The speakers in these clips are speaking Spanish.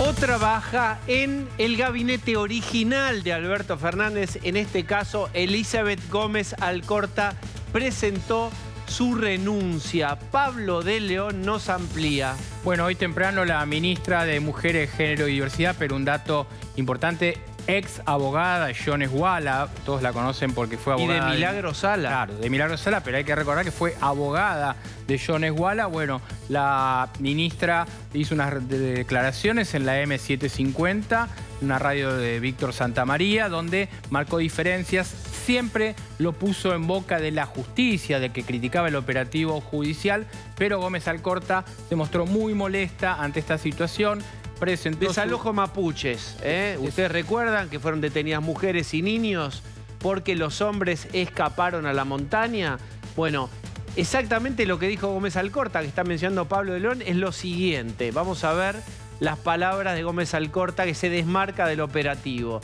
Otra baja en el gabinete original de Alberto Fernández. En este caso, Elizabeth Gómez Alcorta presentó su renuncia. Pablo de León nos amplía. Bueno, hoy temprano la ministra de Mujeres, Género y Diversidad, pero un dato importante, ex abogada Yones Wala, todos la conocen porque fue abogada. Y de Milagro Sala. Claro, de Milagro Sala, pero hay que recordar que fue abogada de Yones Wala. Bueno, la ministra hizo unas declaraciones en la M750, una radio de Víctor Santamaría, donde marcó diferencias. Siempre lo puso en boca de la justicia, de que criticaba el operativo judicial, pero Gómez Alcorta se mostró muy molesta ante esta situación. Presentó desalojo mapuches, ¿eh? Ustedes recuerdan que fueron detenidas mujeres y niños porque los hombres escaparon a la montaña. Bueno, exactamente lo que dijo Gómez Alcorta, que está mencionando Pablo de León, es lo siguiente. Vamos a ver las palabras de Gómez Alcorta que se desmarca del operativo.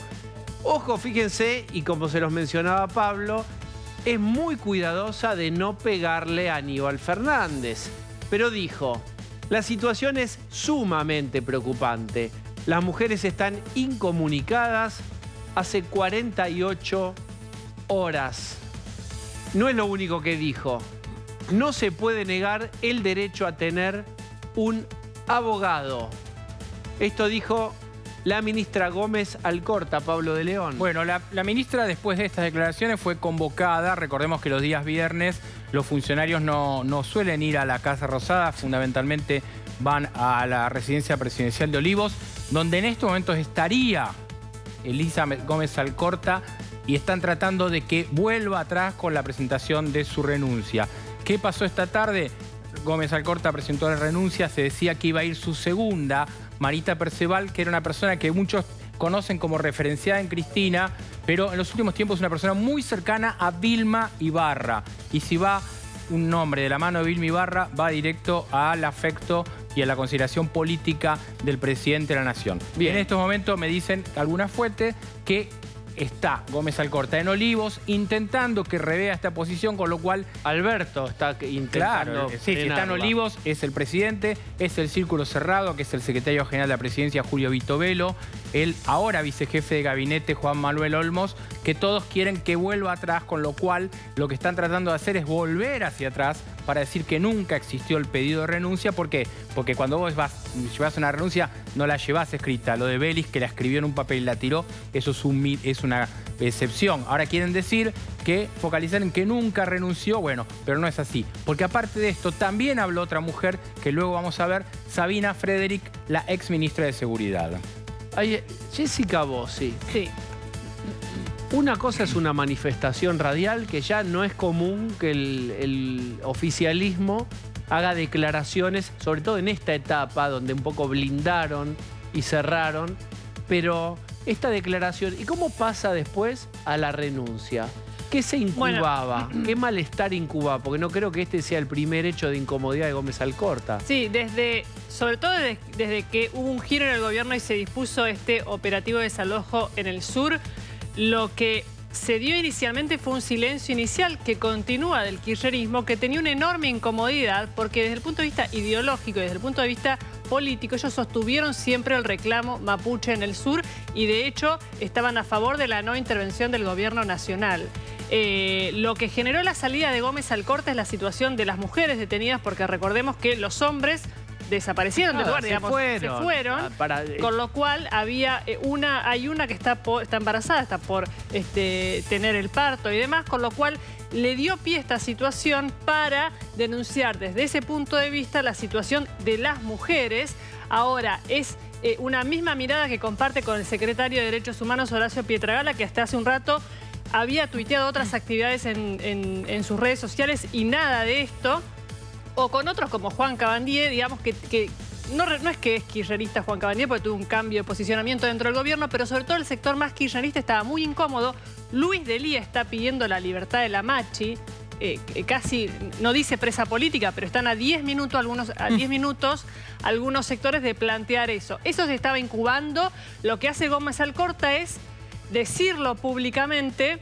Ojo, fíjense, y como se los mencionaba Pablo, es muy cuidadosa de no pegarle a Aníbal Fernández. Pero dijo: la situación es sumamente preocupante. Las mujeres están incomunicadas hace 48 horas. No es lo único que dijo. No se puede negar el derecho a tener un abogado. Esto dijo la ministra Gómez Alcorta, Pablo de León. Bueno, la ministra, después de estas declaraciones, fue convocada. Recordemos que los días viernes los funcionarios no suelen ir a la Casa Rosada, fundamentalmente van a la residencia presidencial de Olivos, donde en estos momentos estaría Elizabeth Gómez Alcorta, y están tratando de que vuelva atrás con la presentación de su renuncia. ¿Qué pasó esta tarde? Gómez Alcorta presentó la renuncia, se decía que iba a ir su segunda, Marita Perceval, que era una persona que muchos conocen como referenciada en Cristina, pero en los últimos tiempos es una persona muy cercana a Vilma Ibarra. Y si va un nombre de la mano de Vilma Ibarra, va directo al afecto y a la consideración política del presidente de la Nación. Bien. En estos momentos me dicen algunas fuentes que está Gómez Alcorta en Olivos intentando que revea esta posición, con lo cual Alberto está intentando. Claro, sí, si está en Olivos es el presidente, es el círculo cerrado, que es el secretario general de la presidencia, Julio Vitovelo, el ahora vicejefe de gabinete, Juan Manuel Olmos, que todos quieren que vuelva atrás, con lo cual lo que están tratando de hacer es volver hacia atrás para decir que nunca existió el pedido de renuncia. ¿Por qué? Porque cuando vos llevas una renuncia, no la llevás escrita. Lo de Vélez, que la escribió en un papel y la tiró, eso es una excepción. Ahora quieren decir que focalizar en que nunca renunció, bueno, pero no es así. Porque aparte de esto, también habló otra mujer, que luego vamos a ver, Sabina Frederick, la ex ministra de Seguridad. Ay, Jessica Bossi. Sí. Una cosa es una manifestación radial, que ya no es común que el oficialismo haga declaraciones, sobre todo en esta etapa donde un poco blindaron y cerraron, pero esta declaración, ¿y cómo pasa después a la renuncia? ¿Qué se incubaba? Bueno, ¿qué malestar incubaba? Porque no creo que este sea el primer hecho de incomodidad de Gómez Alcorta. Sí, sobre todo desde que hubo un giro en el gobierno y se dispuso este operativo de desalojo en el sur, lo que se dio inicialmente fue un silencio inicial que continúa del kirchnerismo, que tenía una enorme incomodidad porque desde el punto de vista ideológico y desde el punto de vista político, ellos sostuvieron siempre el reclamo mapuche en el sur y de hecho estaban a favor de la no intervención del gobierno nacional. Lo que generó la salida de Gómez Alcorta es la situación de las mujeres detenidas, porque recordemos que los hombres desaparecieron del lugar, digamos, se fueron, con lo cual hay una que está embarazada, está por tener el parto y demás, con lo cual le dio pie a esta situación para denunciar desde ese punto de vista la situación de las mujeres. Ahora, es una misma mirada que comparte con el secretario de Derechos Humanos, Horacio Pietragala, que hasta hace un rato había tuiteado otras actividades en sus redes sociales y nada de esto. O con otros como Juan Cabandier, digamos que no es que es kirchnerista Juan Cabandier, porque tuvo un cambio de posicionamiento dentro del gobierno, pero sobre todo el sector más kirchnerista estaba muy incómodo. Luis Delía está pidiendo la libertad de la Machi, casi, no dice presa política, pero están a 10 minutos algunos sectores de plantear eso. Eso se estaba incubando. Lo que hace Gómez Alcorta es decirlo públicamente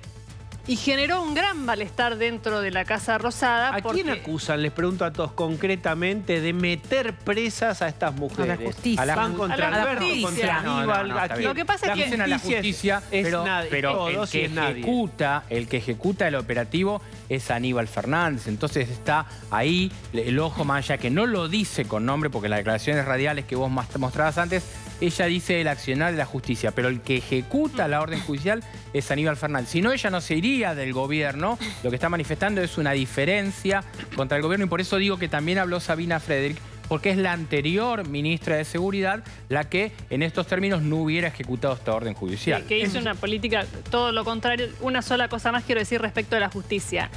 y generó un gran malestar dentro de la Casa Rosada. ¿A quién acusan? Les pregunto a todos concretamente de meter presas a estas mujeres. A la justicia. Van contra a la Alberto, justicia. contra Aníbal. No, está bien. Lo que pasa es que dicen a la justicia, pero el que ejecuta el operativo es Aníbal Fernández. Entonces está ahí el ojo, más allá que no lo dice con nombre, porque las declaraciones radiales que vos mostrabas antes, ella dice el accionar de la justicia, pero el que ejecuta la orden judicial es Aníbal Fernández. Si no, ella no se iría del gobierno. Lo que está manifestando es una diferencia contra el gobierno, y por eso digo que también habló Sabina Frederick, porque es la anterior ministra de Seguridad la que en estos términos no hubiera ejecutado esta orden judicial. Que hizo una política todo lo contrario. Una sola cosa más quiero decir respecto a la justicia.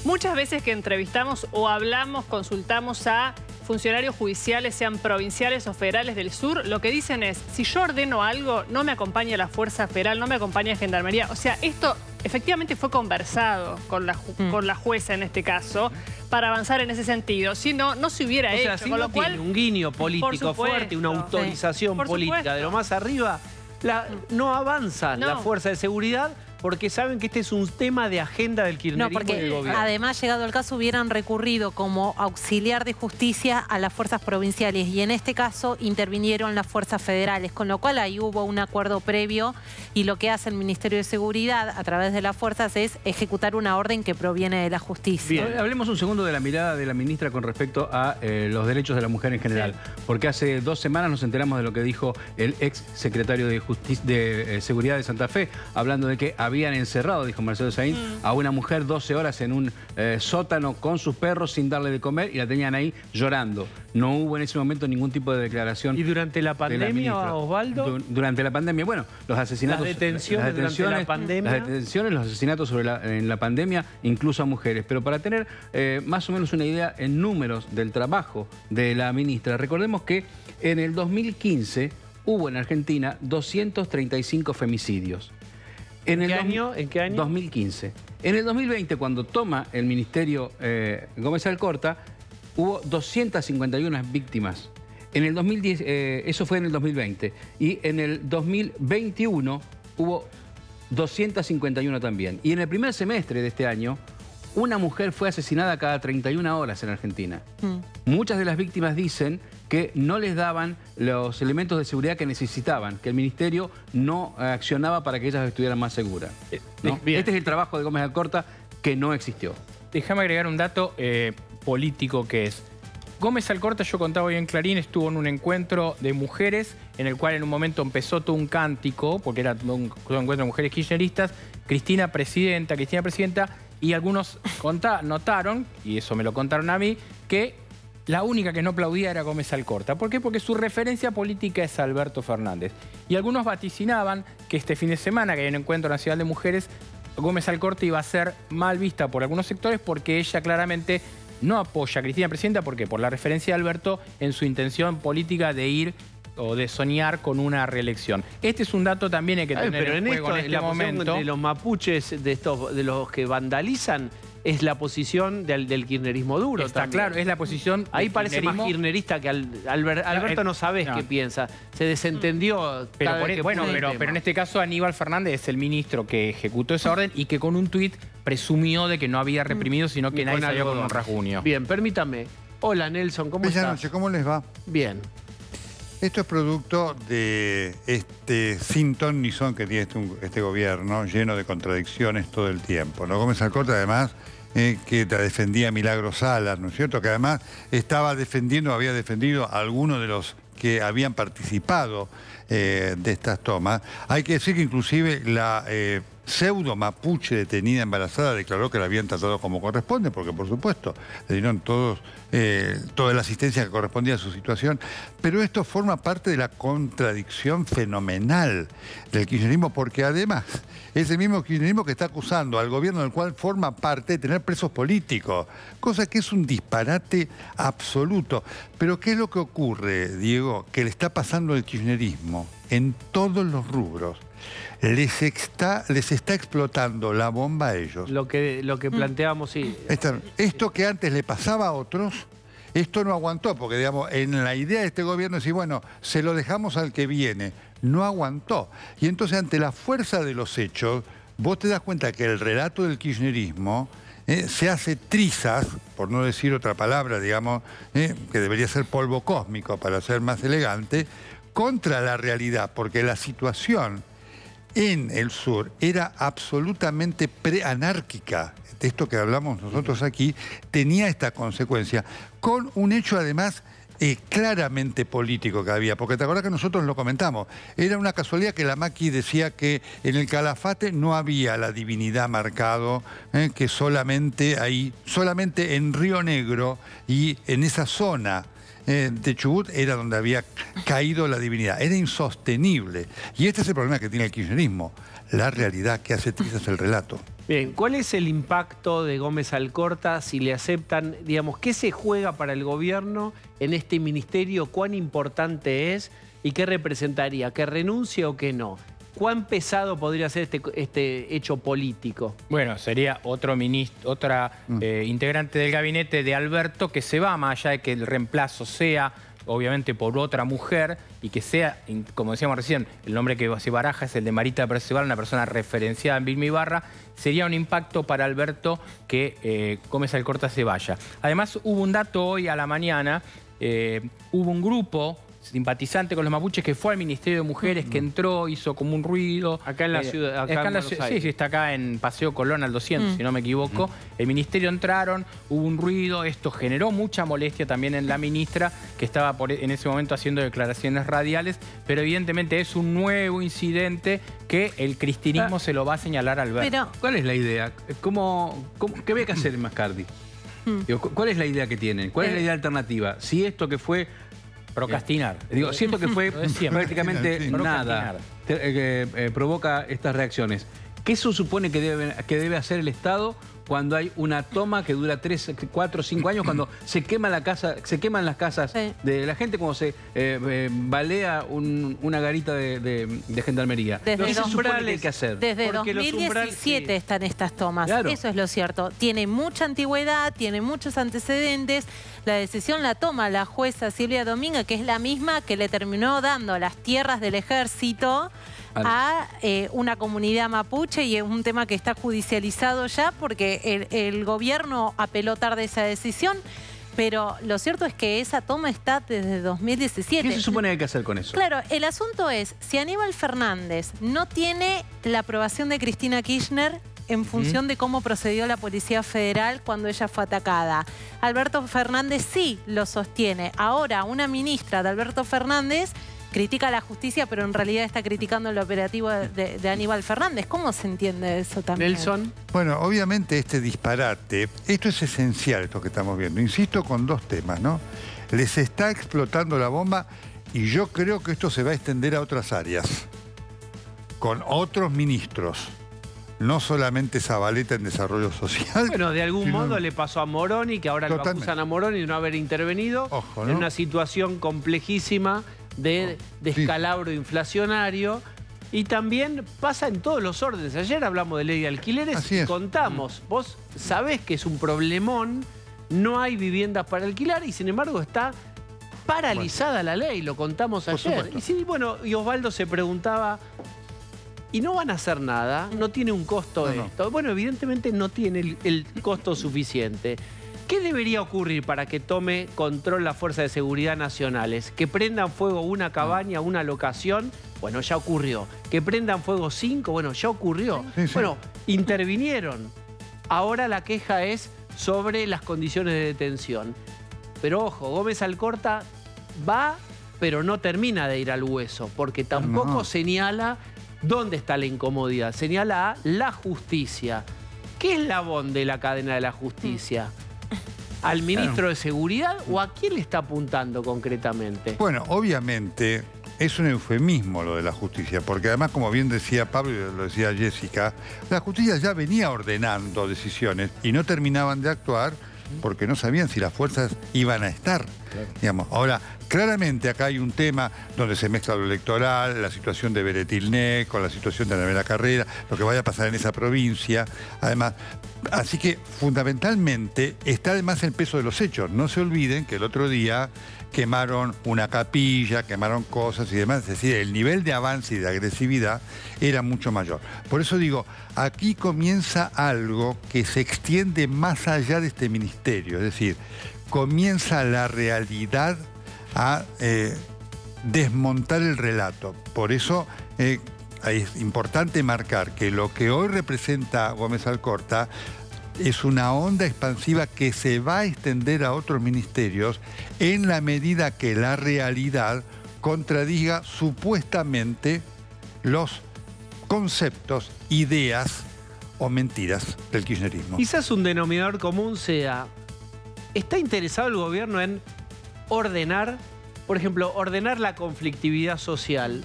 Muchas veces que entrevistamos o hablamos, consultamos a funcionarios judiciales, sean provinciales o federales del sur, lo que dicen es, si yo ordeno algo, no me acompaña la Fuerza Federal, no me acompaña Gendarmería. O sea, esto efectivamente fue conversado con la jueza en este caso para avanzar en ese sentido. Si no, no se hubiera hecho. Si con no lo cual, tiene un guiño político fuerte, una autorización política de lo más arriba, no avanza la Fuerza de Seguridad, porque saben que este es un tema de agenda del kirchnerismo y del gobierno. Además, llegado el caso, hubieran recurrido como auxiliar de justicia a las fuerzas provinciales y en este caso intervinieron las fuerzas federales, con lo cual ahí hubo un acuerdo previo y lo que hace el Ministerio de Seguridad a través de las fuerzas es ejecutar una orden que proviene de la justicia. Bien, hablemos un segundo de la mirada de la ministra con respecto a los derechos de la mujer en general, porque hace 2 semanas nos enteramos de lo que dijo el ex secretario de Seguridad de Santa Fe, hablando de que habían encerrado, dijo Marcelo Saín, a una mujer 12 horas en un sótano con sus perros sin darle de comer y la tenían ahí llorando. No hubo en ese momento ningún tipo de declaración. ¿Y durante la pandemia, Osvaldo? Durante la pandemia, bueno, los asesinatos... Las detenciones durante la pandemia. Las detenciones, los asesinatos en la pandemia, incluso a mujeres. Pero para tener más o menos una idea en números del trabajo de la ministra, recordemos que en el 2015 hubo en Argentina 235 femicidios. ¿En qué año? 2015. En el 2020, cuando toma el ministerio Gómez Alcorta, hubo 251 víctimas. En el 2010, eso fue en el 2020. Y en el 2021 hubo 251 también. Y en el primer semestre de este año, una mujer fue asesinada cada 31 horas en Argentina. Muchas de las víctimas dicen que no les daban los elementos de seguridad que necesitaban, que el ministerio no accionaba para que ellas estuvieran más seguras, ¿no? Este es el trabajo de Gómez Alcorta, que no existió. Déjame agregar un dato político que es... Gómez Alcorta, yo contaba hoy en Clarín, estuvo en un encuentro de mujeres en el cual en un momento empezó todo un cántico, porque era un encuentro de mujeres kirchneristas, Cristina presidenta, y algunos notaron, y eso me lo contaron a mí, que la única que no aplaudía era Gómez Alcorta. ¿Por qué? Porque su referencia política es Alberto Fernández. Y algunos vaticinaban que este fin de semana, que hay un encuentro nacional de mujeres, Gómez Alcorta iba a ser mal vista por algunos sectores porque ella claramente no apoya a Cristina presidenta. ¿Por qué? Por la referencia de Alberto en su intención política de ir o de soñar con una reelección. Este es un dato también hay que tener en juego en este momento. De los mapuches, de los que vandalizan, es la posición del kirchnerismo duro. Está también. claro, es la posición. Ahí parece más kirchnerista que Alberto no sabés qué piensa. Se desentendió. Pero en este caso Aníbal Fernández es el ministro que ejecutó esa orden y que con un tuit presumió de que no había reprimido, sino que nadie salió con un rasguño. Bien, permítame. Hola Nelson, ¿cómo estás? Buenas noches, ¿cómo les va? Bien. Esto es producto de este sin ton ni son que tiene este gobierno, lleno de contradicciones todo el tiempo, ¿no? Gómez Alcorta, además, que la defendía Milagros Salas, ¿no es cierto? Que además había defendido a algunos de los que habían participado de estas tomas. Hay que decir que inclusive la pseudo mapuche detenida embarazada declaró que la habían tratado como corresponde, porque por supuesto le dieron toda la asistencia que correspondía a su situación. Pero esto forma parte de la contradicción fenomenal del kirchnerismo, porque además es el mismo kirchnerismo que está acusando al gobierno del cual forma parte de tener presos políticos, cosa que es un disparate absoluto. Pero ¿qué es lo que ocurre, Diego? Que le está pasando al kirchnerismo en todos los rubros. Les está explotando la bomba a ellos. Lo que planteamos, sí. Esto que antes le pasaba a otros, esto no aguantó, porque digamos, en la idea de este gobierno es decir, bueno, se lo dejamos al que viene. No aguantó. Y entonces ante la fuerza de los hechos, vos te das cuenta que el relato del kirchnerismo se hace trizas, por no decir otra palabra, digamos, que debería ser polvo cósmico para ser más elegante, contra la realidad, porque la situación en el sur era absolutamente preanárquica. Esto que hablamos nosotros aquí tenía esta consecuencia, con un hecho además claramente político que había, porque te acordás que nosotros lo comentamos, era una casualidad que la Macri decía que en el Calafate no había la divinidad marcado, que solamente ahí, solamente en Río Negro y en esa zona de Chubut era donde había caído la divinidad. Era insostenible. Y este es el problema que tiene el kirchnerismo, la realidad que hace trizas el relato. Bien, ¿cuál es el impacto de Gómez Alcorta si le aceptan, digamos, qué se juega para el gobierno en este ministerio, cuán importante es y qué representaría, que renuncie o que no? ¿Cuán pesado podría ser este hecho político? Bueno, sería otro ministro, otra integrante del gabinete de Alberto que se va, más allá de que el reemplazo sea obviamente por otra mujer y que sea, como decíamos recién, el nombre que se baraja es el de Marita Perceval, una persona referenciada en Vilma Ibarra. Sería un impacto para Alberto que Gómez Alcorta se vaya. Además, hubo un dato hoy a la mañana, hubo un grupo simpatizante con los mapuches que fue al Ministerio de Mujeres, que entró, hizo como un ruido. Acá en la ciudad, acá en Buenos Aires. Sí, está acá en Paseo Colón al 200, si no me equivoco. El ministerio entraron, hubo un ruido, esto generó mucha molestia también en la ministra, que estaba en ese momento haciendo declaraciones radiales, pero evidentemente es un nuevo incidente que el cristinismo se lo va a señalar a Alberto. Pero, ¿cuál es la idea? ¿Qué había que hacer en Mascardi? ¿Cuál es la idea que tienen? ¿Cuál es la idea alternativa? Si esto que fue... Procrastinar. Siento que fue prácticamente nada provoca estas reacciones. ¿Qué se supone que debe hacer el Estado cuando hay una toma que dura 3, 4, 5 años, cuando se queman las casas de la gente, cuando se balea una garita de gendarmería? Desde ¿Qué se supone que hay que hacer? Desde 2017 están estas tomas. Claro. Eso es lo cierto. Tiene mucha antigüedad, tiene muchos antecedentes. La decisión la toma la jueza Silvia Dominga, que es la misma que le terminó dando las tierras del ejército a una comunidad mapuche, y es un tema que está judicializado ya porque el gobierno apeló tarde esa decisión. Pero lo cierto es que esa toma está desde 2017. ¿Qué se supone que hay que hacer con eso? Claro, el asunto es, si Aníbal Fernández no tiene la aprobación de Cristina Kirchner en función de cómo procedió la Policía Federal cuando ella fue atacada, Alberto Fernández sí lo sostiene. Ahora, una ministra de Alberto Fernández critica a la justicia, pero en realidad está criticando el operativo de Aníbal Fernández. ¿Cómo se entiende eso también? Nelson. Bueno, obviamente este disparate, esto es esencial, esto que estamos viendo. Insisto con dos temas, ¿no? Les está explotando la bomba y yo creo que esto se va a extender a otras áreas, con otros ministros. No solamente Zabaleta en desarrollo social. Bueno, de algún modo le pasó a Moroni, que ahora lo acusan a Moroni de no haber intervenido. Ojo, ¿no? En una situación complejísima de descalabro inflacionario. Y también pasa en todos los órdenes. Ayer hablamos de ley de alquileres y contamos. Vos sabés que es un problemón, no hay viviendas para alquilar y sin embargo está paralizada la ley, lo contamos ayer. Y sí, bueno, y Osvaldo se preguntaba... ¿Y no van a hacer nada? ¿No tiene un costo esto? Bueno, evidentemente no tiene el costo suficiente. ¿Qué debería ocurrir para que tome control la Fuerza de Seguridad Nacionales? ¿Que prendan fuego una cabaña, una locación? Bueno, ya ocurrió. ¿Que prendan fuego 5? Bueno, ya ocurrió. Bueno, intervinieron. Ahora la queja es sobre las condiciones de detención. Pero ojo, Gómez Alcorta va, pero no termina de ir al hueso, porque tampoco señala... ¿Dónde está la incomodidad? Señala a la justicia. ¿Qué eslabón de la cadena de la justicia? ¿Al ministro de Seguridad o a quién le está apuntando concretamente? Bueno, obviamente es un eufemismo lo de la justicia, porque además, como bien decía Pablo y lo decía Jessica, la justicia ya venía ordenando decisiones y no terminaban de actuar porque no sabían si las fuerzas iban a estar. Digamos. Ahora, claramente acá hay un tema donde se mezcla lo electoral, la situación de Beretilnec, con la situación de la Primera Carrera, lo que vaya a pasar en esa provincia. Además, así que fundamentalmente está además el peso de los hechos. No se olviden que el otro día quemaron una capilla, quemaron cosas y demás. Es decir, el nivel de avance y de agresividad era mucho mayor. Por eso digo, aquí comienza algo que se extiende más allá de este ministerio. Es decir, comienza la realidad a desmontar el relato. Por eso es importante marcar que lo que hoy representa Gómez Alcorta es una onda expansiva que se va a extender a otros ministerios en la medida que la realidad contradiga supuestamente los conceptos, ideas o mentiras del kirchnerismo. Quizás un denominador común sea, ¿está interesado el gobierno en ordenar, por ejemplo, ordenar la conflictividad social?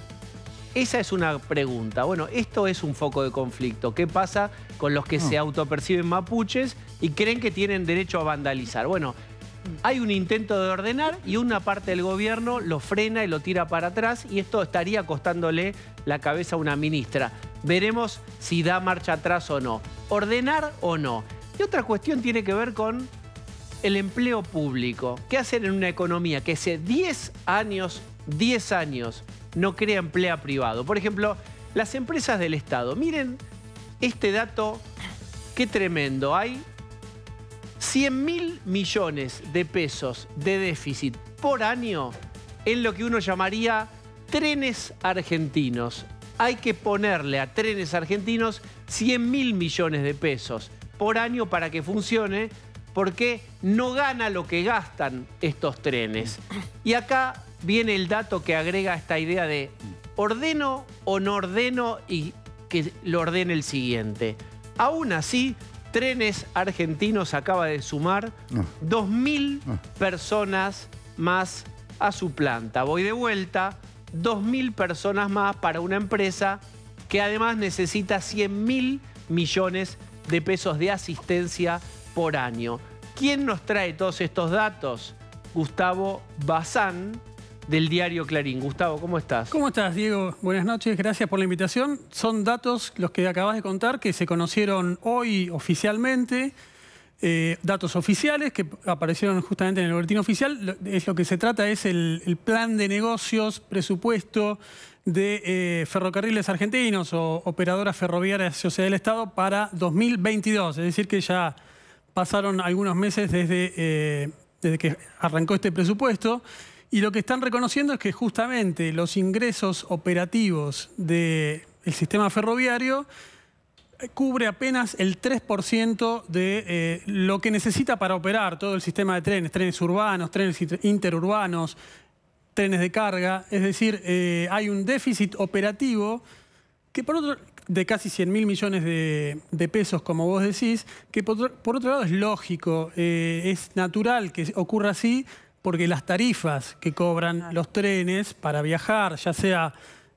Esa es una pregunta. Bueno, esto es un foco de conflicto. ¿Qué pasa con los que se autoperciben mapuches y creen que tienen derecho a vandalizar? Bueno, hay un intento de ordenar y una parte del gobierno lo frena y lo tira para atrás y esto estaría costándole la cabeza a una ministra. Veremos si da marcha atrás o no. ¿Ordenar o no? Y otra cuestión tiene que ver con el empleo público. ¿Qué hacer en una economía que hace 10 años no crea empleo privado? Por ejemplo, las empresas del Estado. Miren este dato, qué tremendo. Hay 100.000 millones de pesos de déficit por año en lo que uno llamaría trenes argentinos. Hay que ponerle a trenes argentinos 100.000 millones de pesos por año para que funcione, porque no gana lo que gastan estos trenes. Y acá viene el dato que agrega esta idea de ordeno o no ordeno y que lo ordene el siguiente. Aún así, Trenes Argentinos acaba de sumar 2.000 personas más a su planta. Voy de vuelta, 2.000 personas más para una empresa que además necesita 100.000 millones de pesos de asistencia por año. ¿Quién nos trae todos estos datos? Gustavo Bazán, del diario Clarín. Gustavo, ¿cómo estás? ¿Cómo estás, Diego? Buenas noches, gracias por la invitación. Son datos, los que acabas de contar, que se conocieron hoy oficialmente, datos oficiales que aparecieron justamente en el boletín oficial. Lo que se trata es el plan de negocios, presupuesto de Ferrocarriles Argentinos o Operadoras Ferroviarias Sociedad del Estado para 2022. Es decir, que ya pasaron algunos meses desde que arrancó este presupuesto. Y lo que están reconociendo es que justamente los ingresos operativos del sistema ferroviario cubre apenas el 3% de lo que necesita para operar todo el sistema de trenes, trenes urbanos, trenes interurbanos, trenes de carga. Es decir, hay un déficit operativo que de casi 100.000 millones de pesos, como vos decís, que por otro lado es lógico, es natural que ocurra así, porque las tarifas que cobran los trenes para viajar, ya sea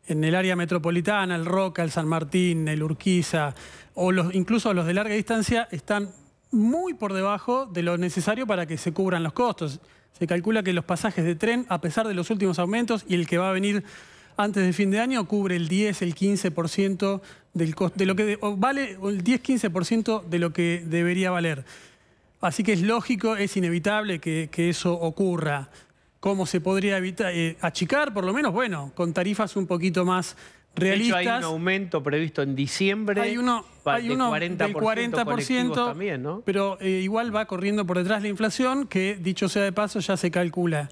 en el área metropolitana, el Roca, el San Martín, el Urquiza, o incluso los de larga distancia, están muy por debajo de lo necesario para que se cubran los costos. Se calcula que los pasajes de tren, a pesar de los últimos aumentos, y el que va a venir antes de fin de año, cubre el 10, el 15% del costo, de lo que vale, el 10-15% de lo que debería valer. Así que es lógico, es inevitable que eso ocurra. ¿Cómo se podría evitar? Achicar, por lo menos, bueno, con tarifas un poquito más realistas. De hecho, hay un aumento previsto en diciembre. Hay uno del 40%, también, ¿no? Pero igual va corriendo por detrás la inflación, que dicho sea de paso ya se calcula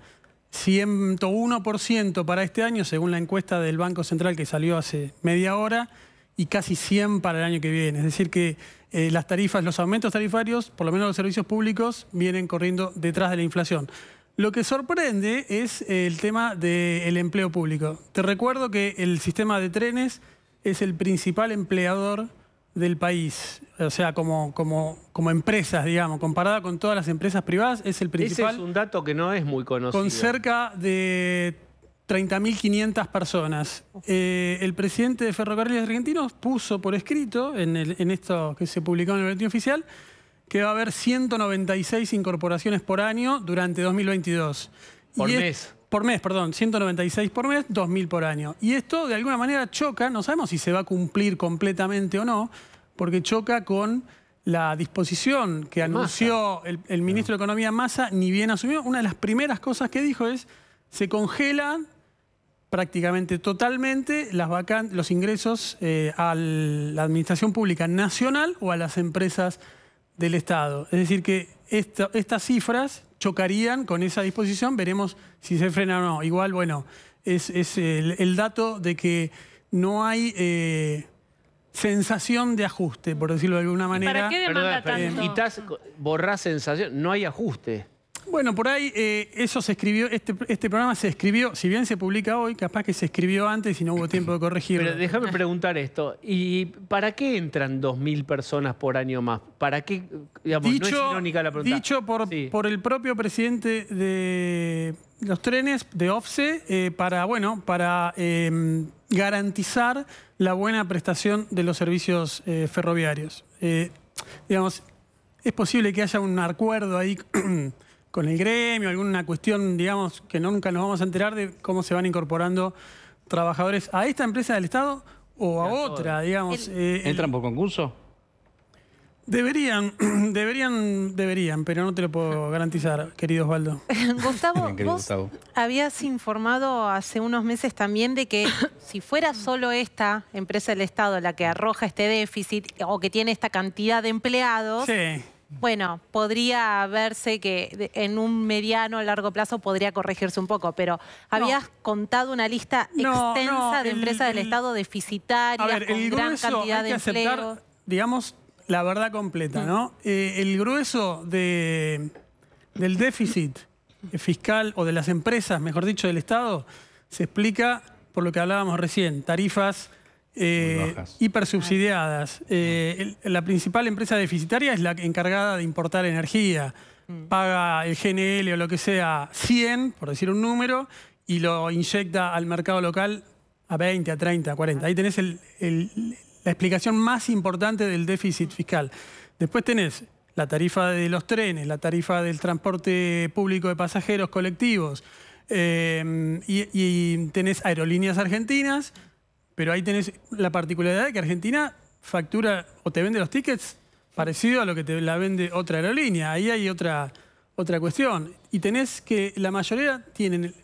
101% para este año, según la encuesta del Banco Central que salió hace media hora, y casi 100 para el año que viene. Es decir que las tarifas, los aumentos tarifarios, por lo menos los servicios públicos, vienen corriendo detrás de la inflación. Lo que sorprende es el tema del empleo público. Te recuerdo que el sistema de trenes es el principal empleador del país. O sea, como empresas, digamos, comparada con todas las empresas privadas, es el principal. Ese es un dato que no es muy conocido. Con cerca de 30.500 personas. El presidente de Ferrocarriles Argentinos puso por escrito, en esto que se publicó en el boletín oficial, que va a haber 196 incorporaciones por año durante 2022. Por mes. Por mes, perdón, 196 por mes, 2.000 por año. Y esto de alguna manera choca, no sabemos si se va a cumplir completamente o no, porque choca con la disposición que anunció el ministro de Economía Massa, ni bien asumió. Una de las primeras cosas que dijo es, se congelan prácticamente totalmente los ingresos a la administración pública nacional o a las empresas del Estado. Es decir, que estas cifras chocarían con esa disposición, veremos si se frena o no. Igual, bueno, es el dato de que no hay sensación de ajuste, por decirlo de alguna manera. ¿Para qué demanda tanto? Quitas, borrás sensación, no hay ajuste. Bueno, por ahí eso se escribió, este programa se escribió, si bien se publica hoy, capaz que se escribió antes y no hubo tiempo de corregirlo. Pero déjame preguntar esto, ¿y para qué entran 2.000 personas por año más? ¿Para qué? Digamos, no es irónica la pregunta. Dicho por el propio presidente de los trenes, de OFCE, para garantizar la buena prestación de los servicios ferroviarios. Digamos, es posible que haya un acuerdo ahí con el gremio, alguna cuestión, digamos, que nunca nos vamos a enterar de cómo se van incorporando trabajadores a esta empresa del Estado o a otra, digamos. ¿Entran por concurso? Deberían, pero no te lo puedo garantizar, querido Osvaldo. Gustavo, Bien, querido vos Gustavo. habías informado hace unos meses también de que si fuera solo esta empresa del Estado la que arroja este déficit o que tiene esta cantidad de empleados, Sí. bueno, podría verse que en un mediano o largo plazo podría corregirse un poco, pero habías contado una lista extensa de empresas del Estado deficitarias con gran cantidad de empleos. Digamos, la verdad completa, ¿no? El grueso del déficit fiscal o de las empresas, mejor dicho, del Estado, se explica por lo que hablábamos recién, tarifas hipersubsidiadas. La principal empresa deficitaria es la encargada de importar energía. Paga el GNL o lo que sea 100, por decir un número, y lo inyecta al mercado local a 20, a 30, a 40. Ahí tenés la explicación más importante del déficit fiscal. Después tenés la tarifa de los trenes, la tarifa del transporte público de pasajeros colectivos, y tenés aerolíneas argentinas, pero ahí tenés la particularidad de que Argentina factura o te vende los tickets parecido a lo que te la vende otra aerolínea. Ahí hay otra cuestión. Y tenés que la mayoría tienen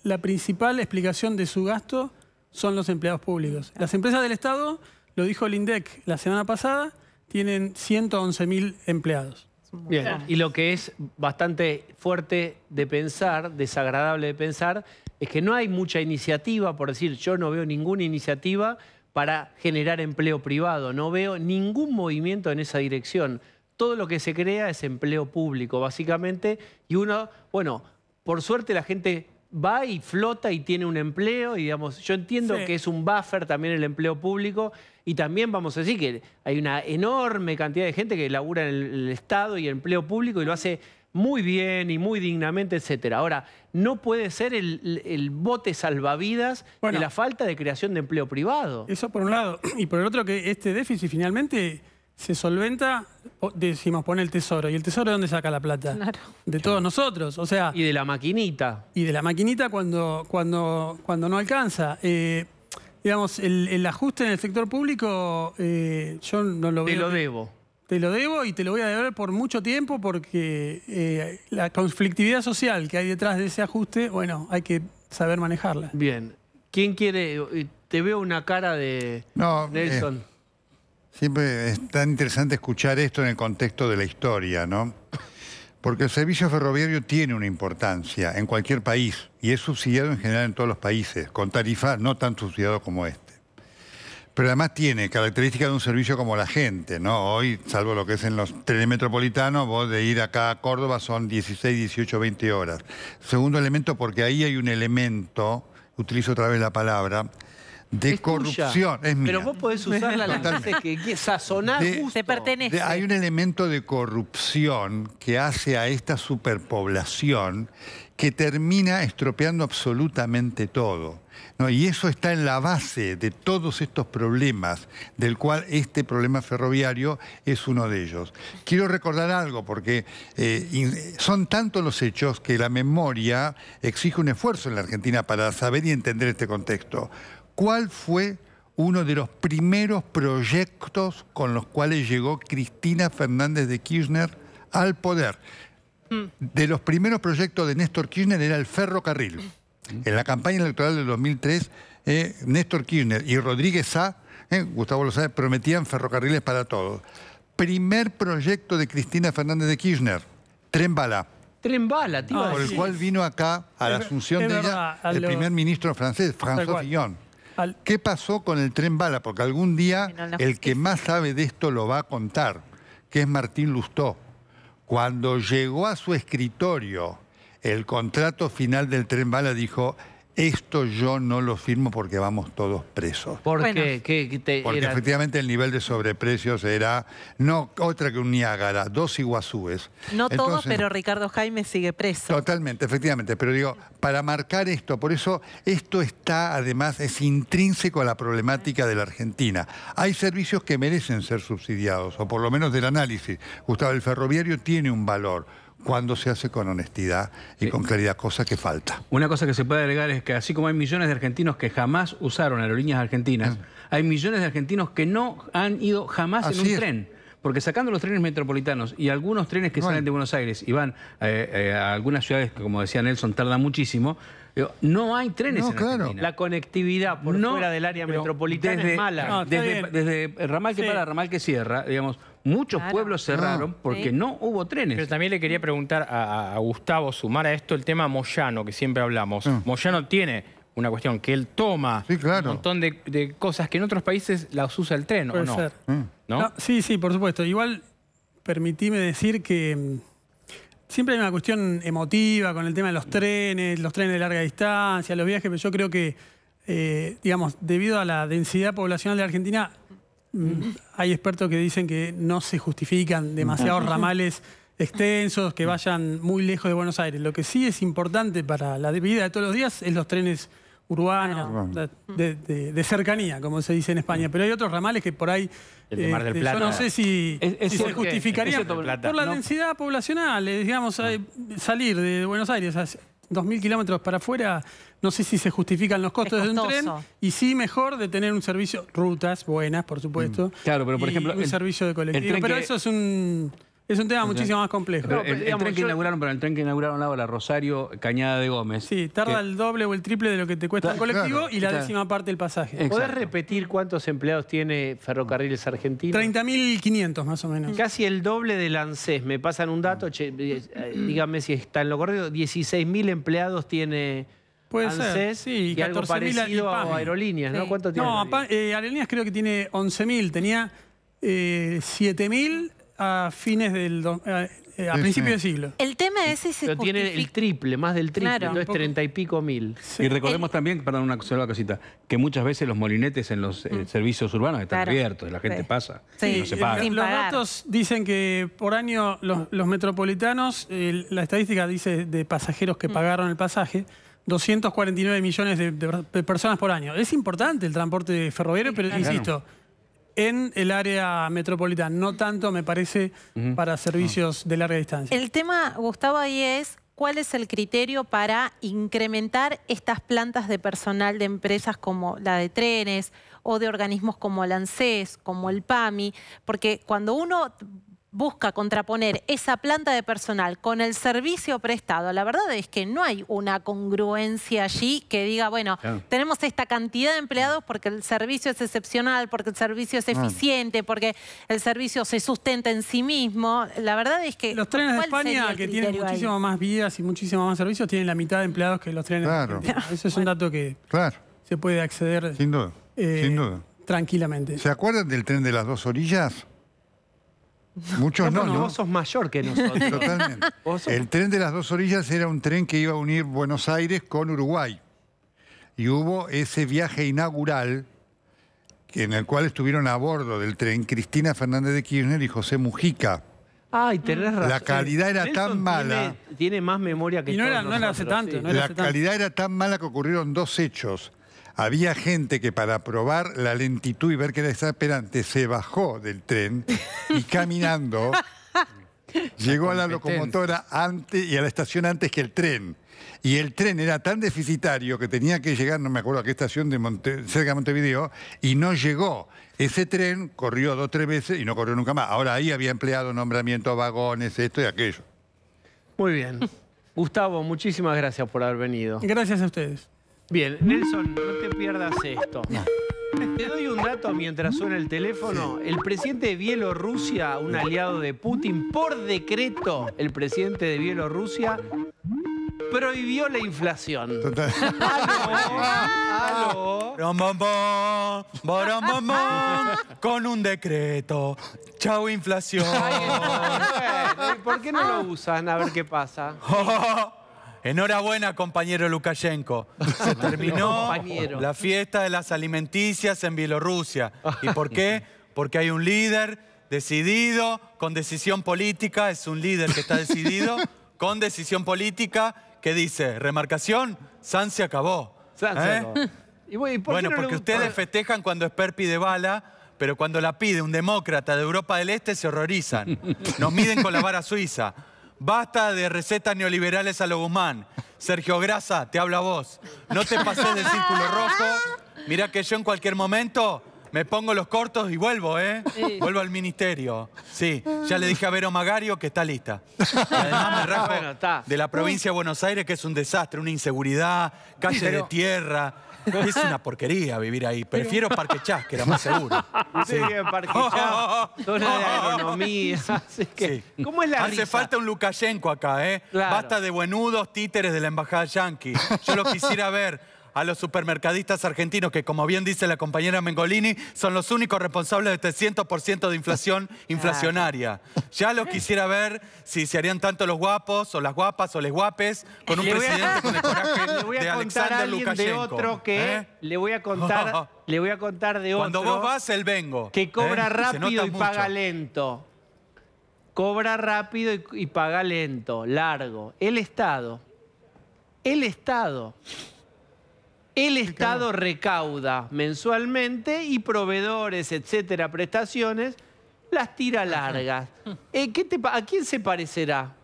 la principal explicación de su gasto son los empleados públicos. Las empresas del Estado, lo dijo el INDEC la semana pasada, tienen 111.000 empleados. Bien, y lo que es bastante fuerte de pensar, desagradable de pensar, es que no hay mucha iniciativa, por decir, yo no veo ninguna iniciativa para generar empleo privado, no veo ningún movimiento en esa dirección. Todo lo que se crea es empleo público, básicamente, y uno, bueno, por suerte la gente va y flota y tiene un empleo, y digamos, yo entiendo que es un buffer también el empleo público, y también vamos a decir que hay una enorme cantidad de gente que labura en el Estado y el empleo público y lo hace muy bien y muy dignamente, etcétera. Ahora, no puede ser el bote salvavidas de la falta de creación de empleo privado. Eso por un lado. Y por el otro, que este déficit finalmente se solventa, decimos, pone el Tesoro. ¿Y el Tesoro de dónde saca la plata? Claro. De todos nosotros. O sea, Y de la maquinita. y de la maquinita cuando no alcanza. Digamos, el ajuste en el sector público, yo no lo veo. Te lo debo. Te lo debo y te lo voy a deber por mucho tiempo porque la conflictividad social que hay detrás de ese ajuste, bueno, hay que saber manejarla. Bien. ¿Quién quiere? Te veo una cara de Nelson. Siempre es tan interesante escuchar esto en el contexto de la historia, ¿no? Porque el servicio ferroviario tiene una importancia en cualquier país y es subsidiado en general en todos los países, con tarifas no tan subsidiado como este. Pero además tiene características de un servicio como la gente, ¿no? Hoy, salvo lo que es en los trenes metropolitanos, vos de ir acá a Córdoba son 16, 18, 20 horas. Segundo elemento, porque ahí hay un elemento, utilizo otra vez la palabra, de corrupción. Es mía. Pero vos podés usarla las veces que sazonar gusto. Te pertenece. Hay un elemento de corrupción que hace a esta superpoblación que termina estropeando absolutamente todo, ¿no? Y eso está en la base de todos estos problemas, del cual este problema ferroviario es uno de ellos. Quiero recordar algo, porque son tantos los hechos que la memoria exige un esfuerzo en la Argentina para saber y entender este contexto. ¿Cuál fue uno de los primeros proyectos con los cuales llegó Cristina Fernández de Kirchner al poder? De los primeros proyectos de Néstor Kirchner era el ferrocarril. En la campaña electoral del 2003, Néstor Kirchner y Rodríguez Sá, Gustavo lo sabe, prometían ferrocarriles para todos. Primer proyecto de Cristina Fernández de Kirchner, Tren Bala. Tren Bala, tío. Por el cual vino acá a la asunción de ella el primer ministro francés, François Fillon. ¿Qué pasó con el Tren Bala? Porque algún día el que más sabe de esto lo va a contar, que es Martín Lustó. Cuando llegó a su escritorio el contrato final del Tren Bala, dijo: esto yo no lo firmo porque vamos todos presos. ¿Por qué? Porque efectivamente el nivel de sobreprecios era no otra que un Niágara, 2 Iguazúes. No todos, pero Ricardo Jaime sigue preso. Totalmente, efectivamente. Pero digo, para marcar esto, por eso esto está, además, es intrínseco a la problemática de la Argentina. Hay servicios que merecen ser subsidiados, o por lo menos del análisis. Gustavo, el ferroviario tiene un valor cuando se hace con honestidad y con claridad, cosa que falta. Una cosa que se puede agregar es que así como hay millones de argentinos que jamás usaron aerolíneas argentinas, hay millones de argentinos que no han ido jamás en un tren. Porque sacando los trenes metropolitanos y algunos trenes que salen de Buenos Aires y van a algunas ciudades que, como decía Nelson, tardan muchísimo, no hay trenes en Argentina. La conectividad por fuera del área metropolitana es mala. Desde el ramal que para, ramal que cierra, digamos, muchos pueblos cerraron porque no hubo trenes. Pero también le quería preguntar a Gustavo, sumar a esto el tema Moyano, que siempre hablamos. Moyano tiene una cuestión que él toma un montón de cosas que en otros países las usa el tren, ¿o no? Puede ser. ¿No? Sí, sí, por supuesto. Igual, permitime decir que siempre hay una cuestión emotiva con el tema de los trenes de larga distancia, los viajes, pero yo creo que, digamos, debido a la densidad poblacional de Argentina, hay expertos que dicen que no se justifican demasiados ramales extensos que vayan muy lejos de Buenos Aires. Lo que sí es importante para la vida de todos los días es los trenes urbanos, de cercanía, como se dice en España. Pero hay otros ramales que por ahí, el de Mar del Plata. yo no sé si se justificaría por la densidad poblacional. Digamos, salir de Buenos Aires a 2.000 kilómetros para afuera, no sé si se justifican los costos de un tren, y sí mejor de tener un servicio, rutas buenas, por supuesto. Claro, pero por ejemplo, un servicio de colectivo. Pero eso es un tema muchísimo más complejo. El tren que inauguraron ahora, Rosario, Cañada de Gómez. Sí, tarda el doble o el triple de lo que te cuesta un colectivo y la décima parte del pasaje. ¿Podés repetir cuántos empleados tiene Ferrocarriles Argentinos? 30.500 más o menos. Casi el doble del ANSES. Me pasan un dato, dígame si está en lo correcto. 16.000 empleados tiene ANSES, sí, y algo parecido a Aerolíneas, ¿no? ¿Cuánto tiene? No, Aerolíneas creo que tiene 11.000. Tenía 7.000 a fines del... a principios de siglo. El tema es si se Pero tiene el triple, más del triple, entonces 30 y pico mil. Sí. Y recordemos también, perdón, una sola cosita, que muchas veces los molinetes en los servicios urbanos están abiertos, la gente pasa y no se paga. Los datos dicen que por año los metropolitanos, la estadística dice de pasajeros que pagaron el pasaje, 249 millones de personas por año. Es importante el transporte ferroviario, pero insisto, en el área metropolitana, no tanto, me parece, para servicios de larga distancia. El tema, Gustavo, ahí es cuál es el criterio para incrementar estas plantas de personal de empresas como la de trenes o de organismos como el ANSES, como el PAMI, porque cuando uno busca contraponer esa planta de personal con el servicio prestado, la verdad es que no hay una congruencia allí que diga, bueno, tenemos esta cantidad de empleados porque el servicio es excepcional, porque el servicio es eficiente, porque el servicio se sustenta en sí mismo. La verdad es que... Los trenes de España, que tienen muchísimo más vías y muchísimo más servicios, tienen la mitad de empleados que los trenes de Argentina. Eso es un dato que se puede acceder sin duda, sin duda, tranquilamente. ¿Se acuerdan del tren de las dos orillas? Muchos no. Vos sos mayor que nosotros. Totalmente. El tren de las dos orillas era un tren que iba a unir Buenos Aires con Uruguay. Y hubo ese viaje inaugural en el cual estuvieron a bordo del tren Cristina Fernández de Kirchner y José Mujica, Ay, tenés razón. La calidad era Nelson tan mala. Tiene más memoria que Y no era todos hace nosotros, tanto, sí. no era La hace tanto. calidad era tan mala que ocurrieron dos hechos. Había gente que para probar la lentitud y ver que era desesperante se bajó del tren y caminando llegó a la locomotora antes y a la estación antes que el tren. Y el tren era tan deficitario que tenía que llegar, no me acuerdo a qué estación cerca de Montevideo, y no llegó. Ese tren corrió 2 o 3 veces y no corrió nunca más. Ahora ahí había empleado nombramientos, vagones, esto y aquello. Muy bien. Gustavo, muchísimas gracias por haber venido. Gracias a ustedes. Bien, Nelson, no te pierdas esto. Te doy un dato mientras suena el teléfono. El presidente de Bielorrusia, un aliado de Putin, por decreto, el presidente de Bielorrusia prohibió la inflación. Total. ¡Aló! Bom, bom, con un decreto. Chau, inflación. Bueno, ¿y por qué no lo usan? A ver qué pasa. Enhorabuena, compañero Lukashenko. Se terminó Compañero. la fiesta de las alimenticias en Bielorrusia. ¿Y por qué? Porque hay un líder decidido, con decisión política. Es un líder que está decidido, con decisión política, que dice, remarcación, San se acabó. Y bueno, ¿y por qué Bueno, no porque lo- ustedes festejan cuando Esper pide bala, pero cuando la pide un demócrata de Europa del Este se horrorizan. Nos miden con la vara suiza. Basta de recetas neoliberales a lo Guzmán. Sergio Grasa, te hablo a vos. No te pases del círculo rojo. Mirá que yo en cualquier momento me pongo los cortos y vuelvo, ¿eh? Vuelvo al ministerio. Sí, ya le dije a Vero Magario que está lista. Y además me rajo Bueno, está. de la provincia de Buenos Aires, que es un desastre, una inseguridad, calle de tierra. Es una porquería vivir ahí. Prefiero Parque Chas, que era más seguro. Sí, que Parque Chas, zona de agronomía. Así que, Sí. ¿cómo es la Hace risa? falta un Lukashenko acá, ¿eh? Claro. Basta de buenudos títeres de la embajada yanqui. Yo lo quisiera ver a los supermercadistas argentinos que, como bien dice la compañera Mengolini, son los únicos responsables de este 100% de inflación inflacionaria. Ya los quisiera ver si se harían tanto los guapos, o las guapas, o les guapes, con un Le voy a- presidente con el coraje Le voy de a contar a Alexander alguien de Lukashenko. otro que... ¿eh? Le voy a contar de otro... Cuando vos vas, el vengo. que cobra ¿eh? Se rápido nota y mucho. paga lento. Cobra rápido y paga lento, largo. El Estado recauda mensualmente y proveedores, etcétera, prestaciones, las tira largas. ¿A quién se parecerá?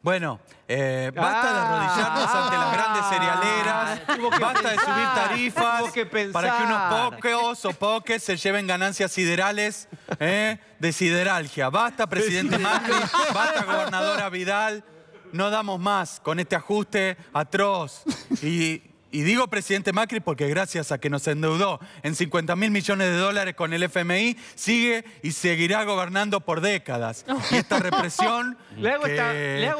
Bueno, basta de arrodillarnos ante las grandes cerealeras, tuvo que basta de subir pensar, tarifas tuvo que pensar. para que unos pocos o poques se lleven ganancias siderales de sideralgia. Basta, presidente Macri, basta, gobernadora Vidal, no damos más con este ajuste atroz. Y digo presidente Macri porque gracias a que nos endeudó en 50.000 millones de dólares con el FMI, sigue y seguirá gobernando por décadas. Y esta represión Le hago que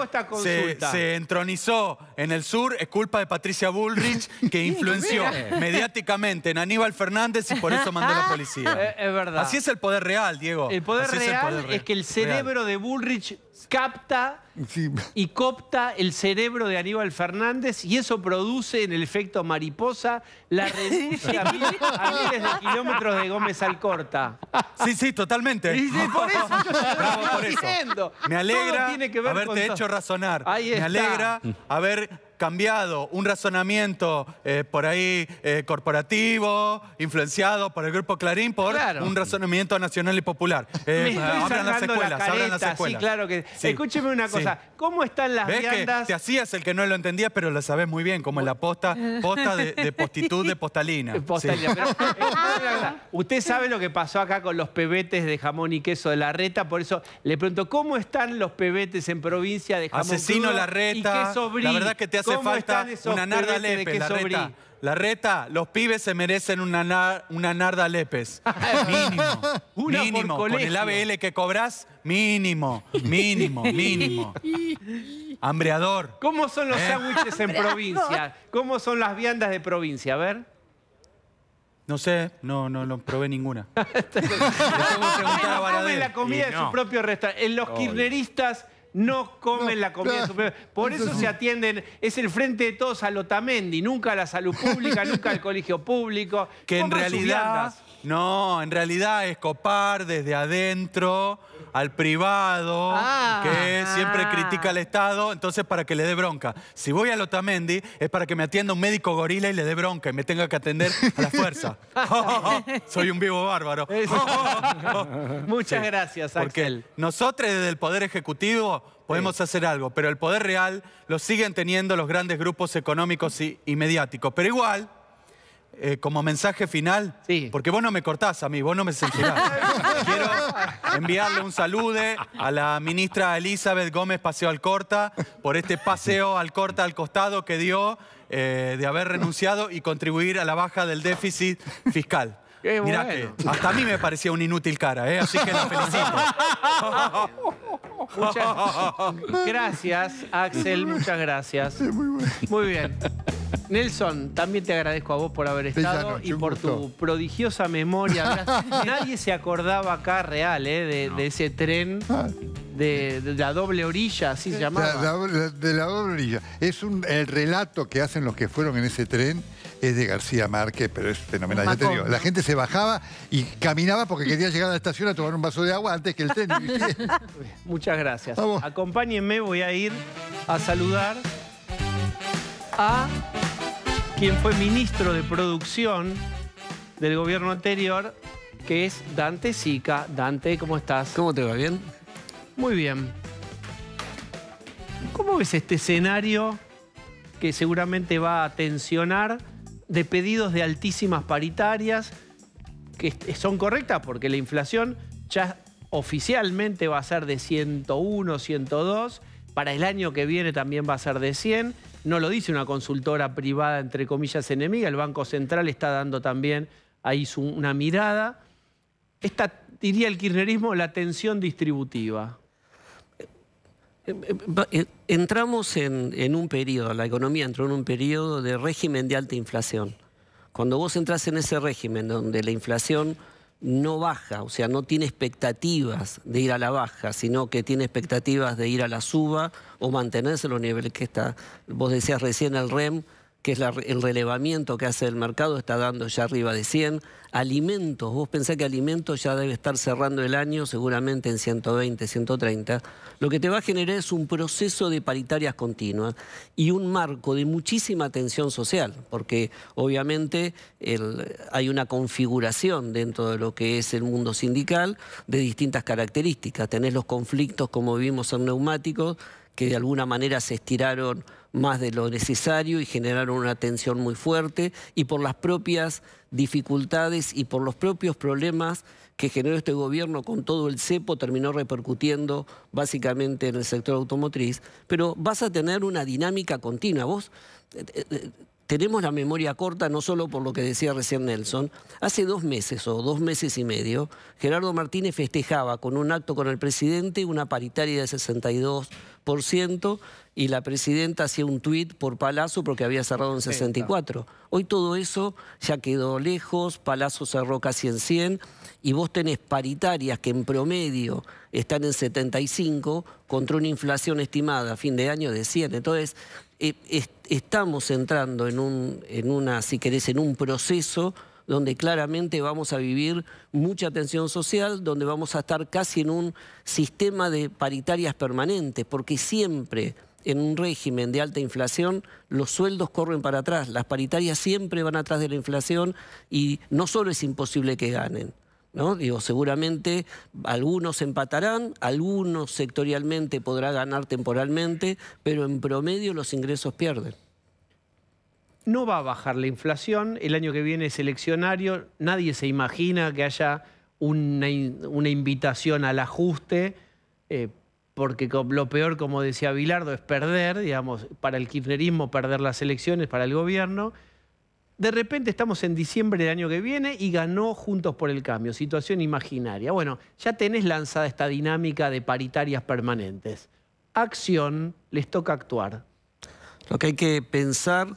esta consulta. se entronizó en el sur es culpa de Patricia Bullrich, que influenció mediáticamente en Aníbal Fernández y por eso mandó a la policía. Es verdad. Así es el poder real, Diego. El poder Así es real es que el cerebro de Bullrich capta Sí. y copta el cerebro de Aníbal Fernández y eso produce en el efecto mariposa la renuncia a miles de kilómetros de Gómez Alcorta. Sí, totalmente. Y sí, por eso yo te Bravo lo por estoy eso. diciendo. Me Todo alegra tiene que ver con haberte todo. hecho razonar. Ahí Me está. alegra haber cambiado un razonamiento por ahí corporativo, influenciado por el Grupo Clarín, por Claro. un razonamiento nacional y popular. Me estoy Abran las sacando la escuelas, abran las careta, escuelas. sí, claro que... Sí. Escúcheme una cosa, Sí. ¿cómo están las ¿Ves que viandas? te hacías el que no lo entendías, pero lo sabés muy bien, como en la posta de postitud de postalina? Postalina, Sí. pero, usted sabe lo que pasó acá con los pebetes de jamón y queso de Larreta, por eso le pregunto, ¿cómo están los pebetes en provincia de jamón Asesino crudo Larreta, y queso brie? la verdad que te hace ¿Cómo falta están esos una Narda pebetes de Lépez, queso Larreta. brie? Larreta, los pibes se merecen una Narda Lépez. Mínimo. Una por mínimo. Con colegio. el ABL que cobras, mínimo. Hambreador. ¿Cómo son los sándwiches en provincia? ¿Cómo son las viandas de provincia? A ver. No sé, no probé ninguna. Le tengo que preguntar a Come Baradel. la comida Y de no. su propio restaurante. En los kirchneristas no comen la comida de supermercado. Por eso se atienden, es el frente de todos al Otamendi, nunca a la salud pública, nunca al colegio público. Que en Coman sus realidad, viandas. no, en realidad es copar desde adentro al privado, que siempre critica al Estado, entonces para que le dé bronca. Si voy al Otamendi es para que me atienda un médico gorila y le dé bronca y me tenga que atender a la fuerza. Soy un vivo bárbaro. Muchas gracias, Axel. Porque nosotros desde el Poder Ejecutivo podemos hacer algo, pero el poder real lo siguen teniendo los grandes grupos económicos y mediáticos. Pero igual, como mensaje final, porque vos no me cortás a mí, vos no me censurás. Quiero enviarle un salude a la ministra Elizabeth Gómez Paseo Alcorta por este paseo Alcorta al costado que dio de haber renunciado y contribuir a la baja del déficit fiscal. Mirá bueno. que hasta a mí me parecía un inútil cara, así que la felicito. Muchas gracias, Axel, muchas gracias. Muy bien. Nelson, también te agradezco a vos por haber estado y por tu prodigiosa memoria. Nadie se acordaba acá real de ese tren de la doble orilla, así se llamaba. De la doble orilla. Es el relato que hacen los que fueron en ese tren es de García Márquez, pero es fenomenal. Ya te digo, la gente se bajaba y caminaba porque quería llegar a la estación a tomar un vaso de agua antes que el tren. Muchas gracias. Vamos. Acompáñenme, voy a ir a saludar a quien fue ministro de Producción del gobierno anterior, que es Dante Sica. Dante, ¿cómo estás? ¿Cómo te va? ¿Bien? Muy bien. ¿Cómo ves este escenario que seguramente va a tensionar de pedidos de altísimas paritarias que son correctas porque la inflación ya oficialmente va a ser de 101, 102, para el año que viene también va a ser de 100, no lo dice una consultora privada entre comillas enemiga, el Banco Central está dando también ahí una mirada. Esta, diría el kirchnerismo, la tensión distributiva. Entramos en un periodo, la economía entró en un periodo de régimen de alta inflación. Cuando vos entras en ese régimen donde la inflación no baja, o sea, no tiene expectativas de ir a la baja, sino que tiene expectativas de ir a la suba o mantenerse en los niveles que está. Vos decías recién el REM, que es el relevamiento que hace el mercado, está dando ya arriba de 100. Alimentos, vos pensás que alimentos ya debe estar cerrando el año seguramente en 120, 130. Lo que te va a generar es un proceso de paritarias continuas y un marco de muchísima tensión social, porque obviamente hay una configuración dentro de lo que es el mundo sindical de distintas características. Tenés los conflictos como vimos en neumáticos, que de alguna manera se estiraron más de lo necesario y generaron una tensión muy fuerte, y por las propias dificultades y por los propios problemas que generó este gobierno con todo el cepo, terminó repercutiendo básicamente en el sector automotriz. Pero vas a tener una dinámica continua. Vos tenemos la memoria corta, no solo por lo que decía recién Nelson. Hace 2 meses o 2 meses y medio, Gerardo Martínez festejaba con un acto con el presidente una paritaria de 62%, y la presidenta hacía un tuit por Palazzo porque había cerrado en 64. Hoy todo eso ya quedó lejos, Palazzo cerró casi en 100, y vos tenés paritarias que en promedio están en 75 contra una inflación estimada a fin de año de 100. Entonces, estamos entrando en un proceso donde claramente vamos a vivir mucha tensión social, donde vamos a estar casi en un sistema de paritarias permanentes, porque siempre en un régimen de alta inflación los sueldos corren para atrás, las paritarias siempre van atrás de la inflación, y no solo es imposible que ganen, ¿no? Digo, seguramente algunos empatarán, algunos sectorialmente podrá ganar temporalmente, pero en promedio los ingresos pierden. No va a bajar la inflación, el año que viene es eleccionario, nadie se imagina que haya una invitación al ajuste, porque lo peor, como decía Bilardo, es perder, digamos, para el kirchnerismo perder las elecciones, para el gobierno. De repente estamos en diciembre del año que viene y ganó Juntos por el Cambio, situación imaginaria. Bueno, ya tenés lanzada esta dinámica de paritarias permanentes. Acción, les toca actuar. Lo que hay que pensar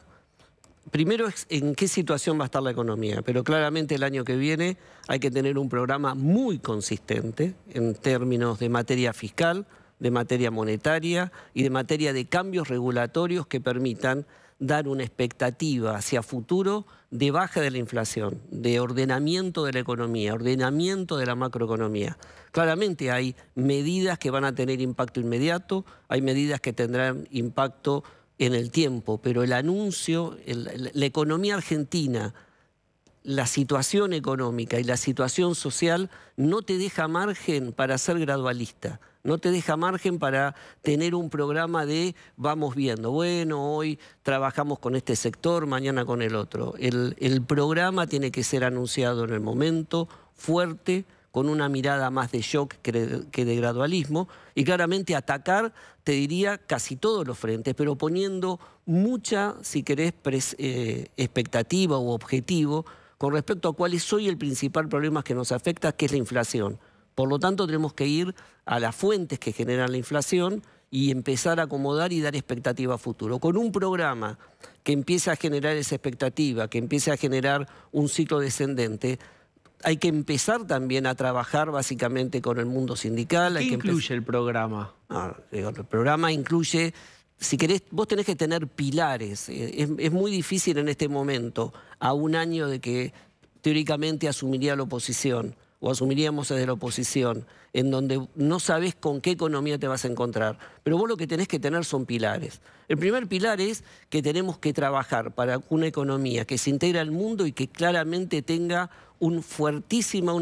primero es en qué situación va a estar la economía, pero claramente el año que viene hay que tener un programa muy consistente en términos de materia fiscal, de materia monetaria y de materia de cambios regulatorios que permitan dar una expectativa hacia futuro de baja de la inflación, de ordenamiento de la economía, ordenamiento de la macroeconomía. Claramente hay medidas que van a tener impacto inmediato, hay medidas que tendrán impacto en el tiempo, pero el anuncio, la economía argentina, la situación económica y la situación social no te deja margen para ser gradualista, no te deja margen para tener un programa de vamos viendo, bueno, hoy trabajamos con este sector, mañana con el otro. El programa tiene que ser anunciado en el momento, fuerte, con una mirada más de shock que de gradualismo, y claramente atacar, te diría, casi todos los frentes, pero poniendo mucha, si querés, expectativa u objetivo con respecto a cuál es hoy el principal problema que nos afecta, que es la inflación. Por lo tanto, tenemos que ir a las fuentes que generan la inflación y empezar a acomodar y dar expectativa a futuro. Con un programa que empiece a generar esa expectativa, que empiece a generar un ciclo descendente, hay que empezar también a trabajar básicamente con el mundo sindical. ¿Qué incluye el programa? El programa incluye, si querés, vos tenés que tener pilares. Es muy difícil en este momento, a un año de que teóricamente asumiría la oposición, o asumiríamos desde la oposición, en donde no sabés con qué economía te vas a encontrar. Pero vos lo que tenés que tener son pilares. El primer pilar es que tenemos que trabajar para una economía que se integre al mundo y que claramente tenga una fuertísima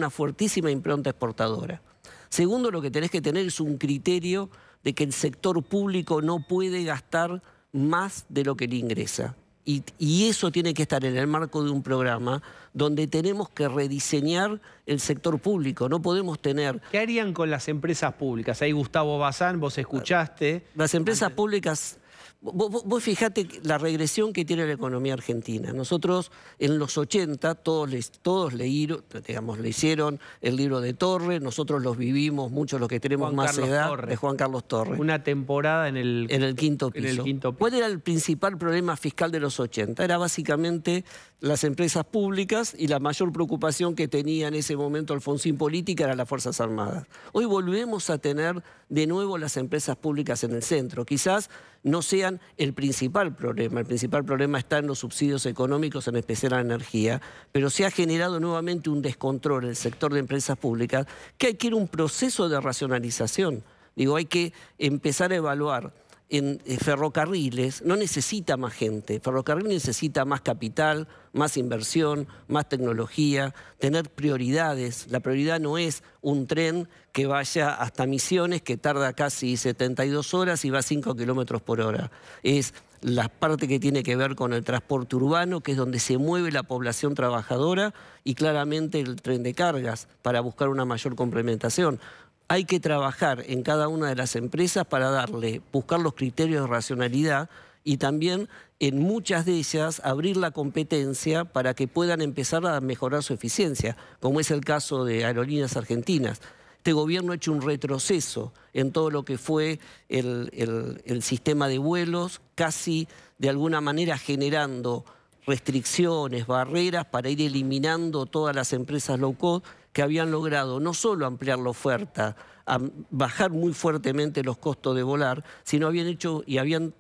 impronta exportadora. Segundo, lo que tenés que tener es un criterio de que el sector público no puede gastar más de lo que le ingresa. Y eso tiene que estar en el marco de un programa donde tenemos que rediseñar el sector público. No podemos tener... ¿Qué harían con las empresas públicas? Ahí Gustavo Bazán, vos escuchaste. Las empresas públicas... Vos fijate la regresión que tiene la economía argentina. Nosotros en los 80 todos leyeron, digamos, le hicieron el libro de Torre, nosotros los vivimos, muchos los que tenemos más edad, de Juan Carlos Torre. Una temporada en el quinto piso. ¿Cuál era el principal problema fiscal de los 80? Era básicamente las empresas públicas y la mayor preocupación que tenía en ese momento Alfonsín política eran las Fuerzas Armadas. Hoy volvemos a tener de nuevo las empresas públicas en el centro. Quizás no sean el principal problema está en los subsidios económicos, en especial a la energía, pero se ha generado nuevamente un descontrol en el sector de empresas públicas que hay que ir a un proceso de racionalización. Digo, hay que empezar a evaluar. En ferrocarriles no necesita más gente, ferrocarril necesita más capital, más inversión, más tecnología, tener prioridades. La prioridad no es un tren que vaya hasta Misiones, que tarda casi 72 horas y va a 5 kilómetros por hora. Es la parte que tiene que ver con el transporte urbano, que es donde se mueve la población trabajadora, y claramente el tren de cargas para buscar una mayor complementación. Hay que trabajar en cada una de las empresas para buscar los criterios de racionalidad y también en muchas de ellas abrir la competencia para que puedan empezar a mejorar su eficiencia, como es el caso de Aerolíneas Argentinas. Este gobierno ha hecho un retroceso en todo lo que fue el sistema de vuelos, casi de alguna manera generando restricciones, barreras para ir eliminando todas las empresas low cost que habían logrado no solo ampliar la oferta, a bajar muy fuertemente los costos de volar, sino habían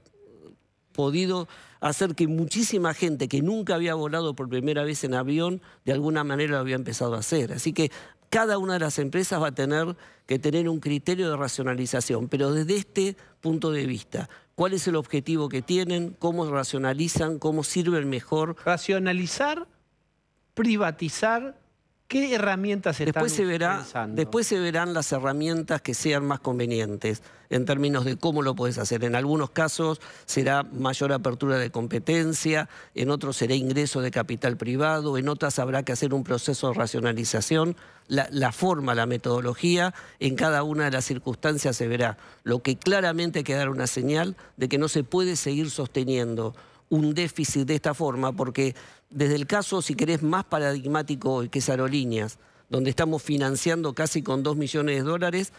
podido hacer que muchísima gente que nunca había volado por primera vez en avión, de alguna manera lo había empezado a hacer. Así que cada una de las empresas va a tener que tener un criterio de racionalización, pero desde este punto de vista, ¿cuál es el objetivo que tienen? ¿Cómo racionalizan? ¿Cómo sirven mejor? Racionalizar, privatizar. ¿Qué herramientas están pensando? Después se verán las herramientas que sean más convenientes en términos de cómo lo podés hacer. En algunos casos será mayor apertura de competencia, en otros será ingreso de capital privado, en otras habrá que hacer un proceso de racionalización. La forma, la metodología, en cada una de las circunstancias se verá. Lo que claramente hay que dar una señal de que no se puede seguir sosteniendo un déficit de esta forma, porque desde el caso, si querés, más paradigmático hoy, que es Aerolíneas, donde estamos financiando casi con $2 millones,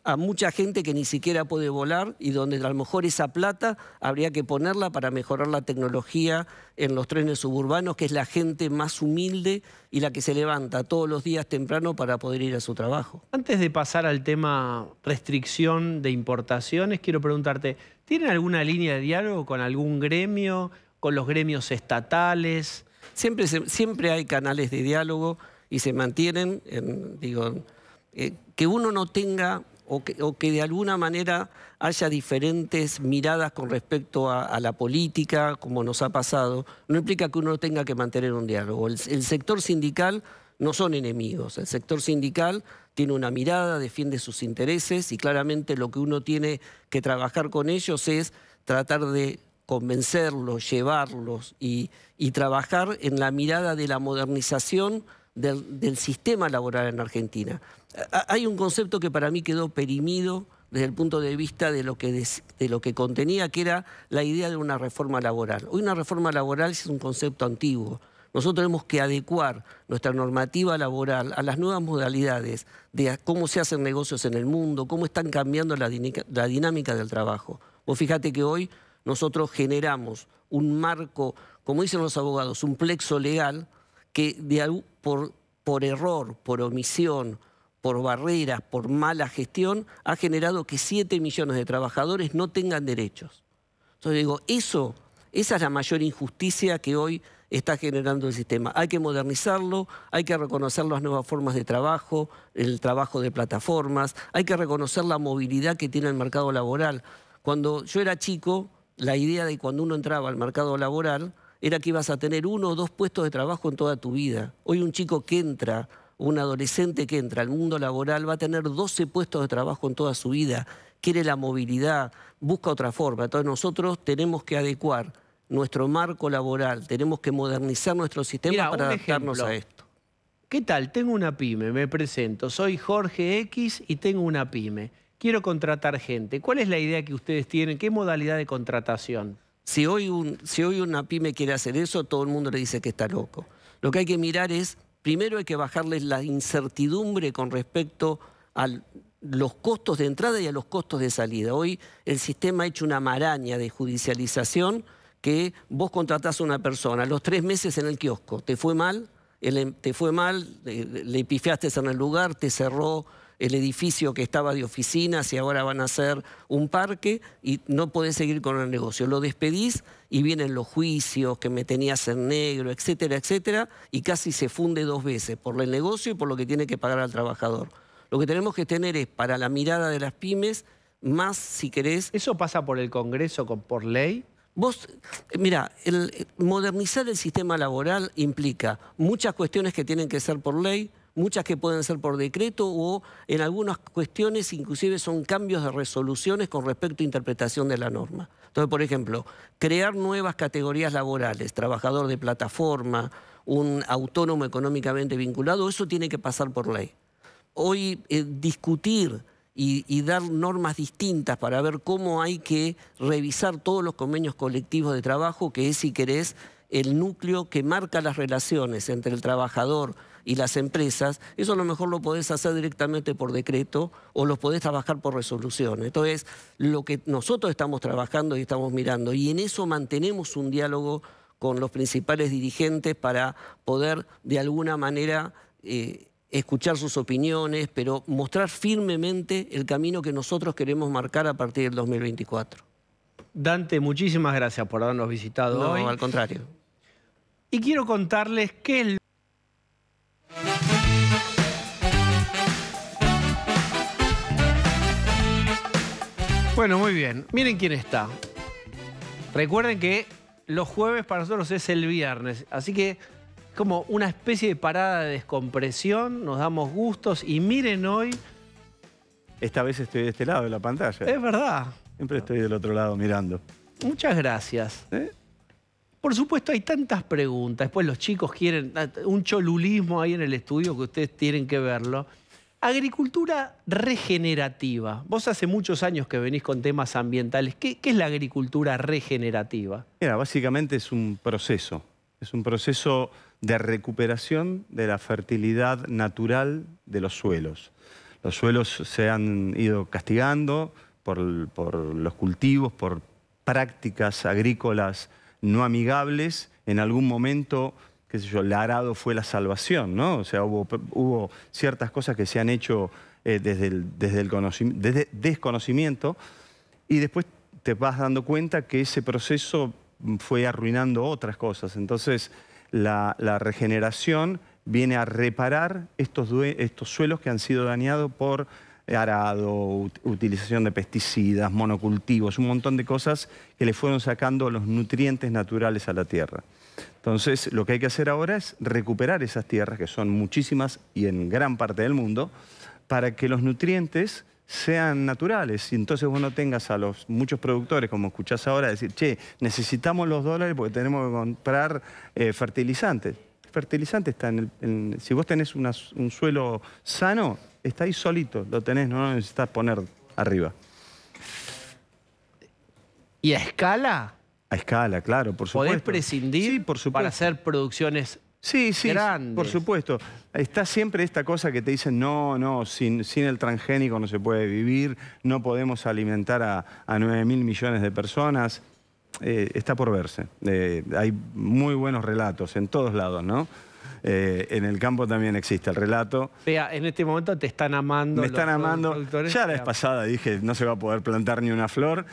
a mucha gente que ni siquiera puede volar y donde a lo mejor esa plata habría que ponerla para mejorar la tecnología en los trenes suburbanos, que es la gente más humilde y la que se levanta todos los días temprano para poder ir a su trabajo. Antes de pasar al tema restricción de importaciones, quiero preguntarte, ¿tienen alguna línea de diálogo con algún gremio, con los gremios estatales? Siempre hay canales de diálogo y se mantienen, que uno no tenga o que de alguna manera haya diferentes miradas con respecto a la política, como nos ha pasado, no implica que uno tenga que mantener un diálogo. El sector sindical no son enemigos, el sector sindical tiene una mirada, defiende sus intereses y claramente lo que uno tiene que trabajar con ellos es tratar de convencerlos, llevarlos y trabajar en la mirada de la modernización del sistema laboral en Argentina. Hay un concepto que para mí quedó perimido desde el punto de vista de lo que contenía, que era la idea de una reforma laboral. Hoy una reforma laboral es un concepto antiguo. Nosotros tenemos que adecuar nuestra normativa laboral a las nuevas modalidades de cómo se hacen negocios en el mundo, cómo están cambiando la dinámica del trabajo. Vos fíjate que hoy nosotros generamos un marco, como dicen los abogados, un plexo legal que por error, por omisión, por barreras, por mala gestión, ha generado que 7 millones de trabajadores no tengan derechos. Entonces digo, esa es la mayor injusticia que hoy está generando el sistema. Hay que modernizarlo, hay que reconocer las nuevas formas de trabajo, el trabajo de plataformas, hay que reconocer la movilidad que tiene el mercado laboral. Cuando yo era chico, la idea de cuando uno entraba al mercado laboral era que ibas a tener 1 o 2 puestos de trabajo en toda tu vida. Hoy un chico que entra, un adolescente que entra al mundo laboral va a tener 12 puestos de trabajo en toda su vida, quiere la movilidad, busca otra forma. Entonces nosotros tenemos que adecuar nuestro marco laboral, tenemos que modernizar nuestro sistema para adaptarnos a esto. ¿Qué tal? Tengo una pyme, me presento, soy Jorge X y tengo una pyme. Quiero contratar gente. ¿Cuál es la idea que ustedes tienen? ¿Qué modalidad de contratación? Si hoy una pyme quiere hacer eso, todo el mundo le dice que está loco. Lo que hay que mirar es, primero hay que bajarles la incertidumbre con respecto a los costos de entrada y a los costos de salida. Hoy el sistema ha hecho una maraña de judicialización que vos contratás a una persona, a los 3 meses en el kiosco, te fue mal, le pifiaste en el lugar, te cerró el edificio que estaba de oficinas y ahora van a hacer un parque y no podés seguir con el negocio. Lo despedís y vienen los juicios, que me tenías en negro, etcétera, etcétera, y casi se funde 2 veces, por el negocio y por lo que tiene que pagar al trabajador. Lo que tenemos que tener es, para la mirada de las pymes, más, si querés... ¿Eso pasa por el Congreso, por ley? Vos, mira, modernizar el sistema laboral implica muchas cuestiones que tienen que ser por ley, muchas que pueden ser por decreto o en algunas cuestiones inclusive son cambios de resoluciones con respecto a interpretación de la norma. Entonces, por ejemplo, crear nuevas categorías laborales, trabajador de plataforma, un autónomo económicamente vinculado, eso tiene que pasar por ley. Hoy discutir y dar normas distintas para ver cómo hay que revisar todos los convenios colectivos de trabajo, que es, si querés, el núcleo que marca las relaciones entre el trabajador y las empresas, eso a lo mejor lo podés hacer directamente por decreto o lo podés trabajar por resolución. Entonces, lo que nosotros estamos trabajando y estamos mirando, y en eso mantenemos un diálogo con los principales dirigentes para poder, de alguna manera, escuchar sus opiniones, pero mostrar firmemente el camino que nosotros queremos marcar a partir del 2024. Dante, muchísimas gracias por habernos visitado hoy. No, al contrario. Y quiero contarles qué es... Bueno, muy bien. Miren quién está. Recuerden que los jueves para nosotros es el viernes, así que como una especie de parada de descompresión, nos damos gustos y miren hoy... Esta vez estoy de este lado de la pantalla. Es verdad. Siempre estoy del otro lado mirando. Muchas gracias. Por supuesto, hay tantas preguntas. Después los chicos quieren un cholulismo ahí en el estudio que ustedes tienen que verlo. Agricultura regenerativa. Vos hace muchos años que venís con temas ambientales. ¿Qué es la agricultura regenerativa? Mira, básicamente es un proceso. Es un proceso de recuperación de la fertilidad natural de los suelos. Los suelos se han ido castigando por los cultivos, por prácticas agrícolas no amigables. En algún momento, qué sé yo, el arado fue la salvación, ¿no? O sea, hubo ciertas cosas que se han hecho desde el desconocimiento, y después te vas dando cuenta que ese proceso fue arruinando otras cosas. Entonces, la regeneración viene a reparar estos suelos que han sido dañados por arado, utilización de pesticidas, monocultivos, un montón de cosas que le fueron sacando los nutrientes naturales a la tierra. Entonces, lo que hay que hacer ahora es recuperar esas tierras, que son muchísimas y en gran parte del mundo, para que los nutrientes sean naturales. Y entonces vos no tengas a los muchos productores, como escuchás ahora, decir, che, necesitamos los dólares porque tenemos que comprar fertilizantes. El fertilizante está si vos tenés un suelo sano, está ahí solito, lo tenés, no lo necesitas poner arriba. ¿Y a escala? A escala, claro, por supuesto. ¿Podés prescindir sí, por supuesto, para hacer producciones grandes? Por supuesto. Está siempre esta cosa que te dicen, no, sin el transgénico no se puede vivir, no podemos alimentar a 9.000 millones de personas. Está por verse. Hay muy buenos relatos en todos lados, ¿no? En el campo también existe el relato. Vea, en este momento te están amando. Me están amando. Ya la vez pasada dije, no se va a poder plantar ni una flor.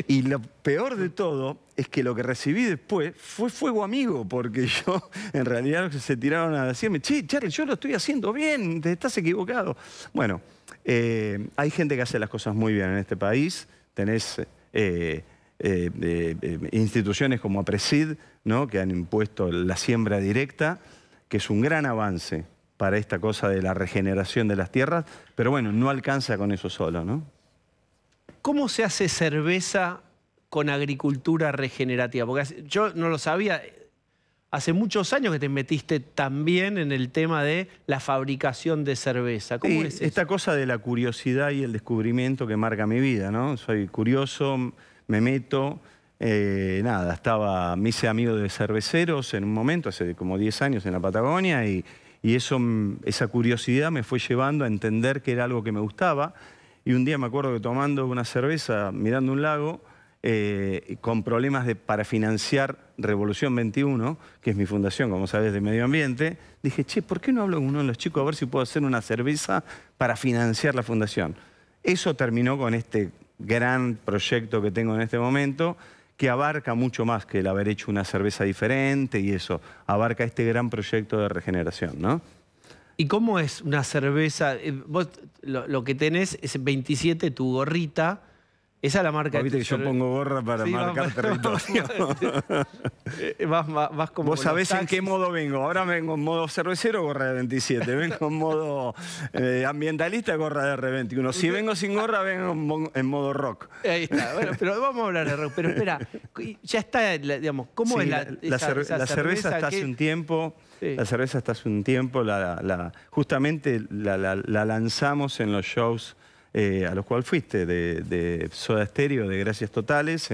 Y lo peor de todo es que lo que recibí después fue fuego amigo, porque yo, en realidad, se tiraron a decirme, che, Charlie, yo lo estoy haciendo bien, te estás equivocado. Bueno, hay gente que hace las cosas muy bien en este país. Tenés instituciones como APRESID, ¿no?, que han impuesto la siembra directa, que es un gran avance para esta cosa de la regeneración de las tierras, pero bueno, no alcanza con eso solo, ¿no? ¿Cómo se hace cerveza con agricultura regenerativa? Porque yo no lo sabía. Hace muchos años que te metiste también en el tema de la fabricación de cerveza. ¿Cómo es eso? Esta cosa de la curiosidad y el descubrimiento que marca mi vida, ¿no? Soy curioso, me meto... me hice amigo de cerveceros en un momento, hace como 10 años en la Patagonia, y esa curiosidad me fue llevando a entender que era algo que me gustaba. Y un día me acuerdo que tomando una cerveza, mirando un lago, con problemas para financiar Revolución 21, que es mi fundación, como sabes, de medio ambiente, dije, che, ¿por qué no hablo con uno de los chicos a ver si puedo hacer una cerveza para financiar la fundación? Eso terminó con este gran proyecto que tengo en este momento, que abarca mucho más que el haber hecho una cerveza diferente y eso. Abarca este gran proyecto de regeneración, ¿no? ¿Y cómo es una cerveza? Vos lo que tenés es 27, tu gorrita. Esa es la marca. Viste que yo pongo gorra para marcar territorio. Vas como vos sabés en qué modo vengo. Ahora vengo en modo cervecero, gorra de 27. Vengo en modo ambientalista, gorra de R21. Si vengo sin gorra, vengo en modo rock. Ahí está. Bueno, pero vamos a hablar de rock. Pero espera, ya está, digamos, ¿cómo es la cerveza está hace un tiempo. Sí. La cerveza está hace un tiempo. Justamente la lanzamos en los shows a los cuales fuiste, de Soda Stereo, de Gracias Totales,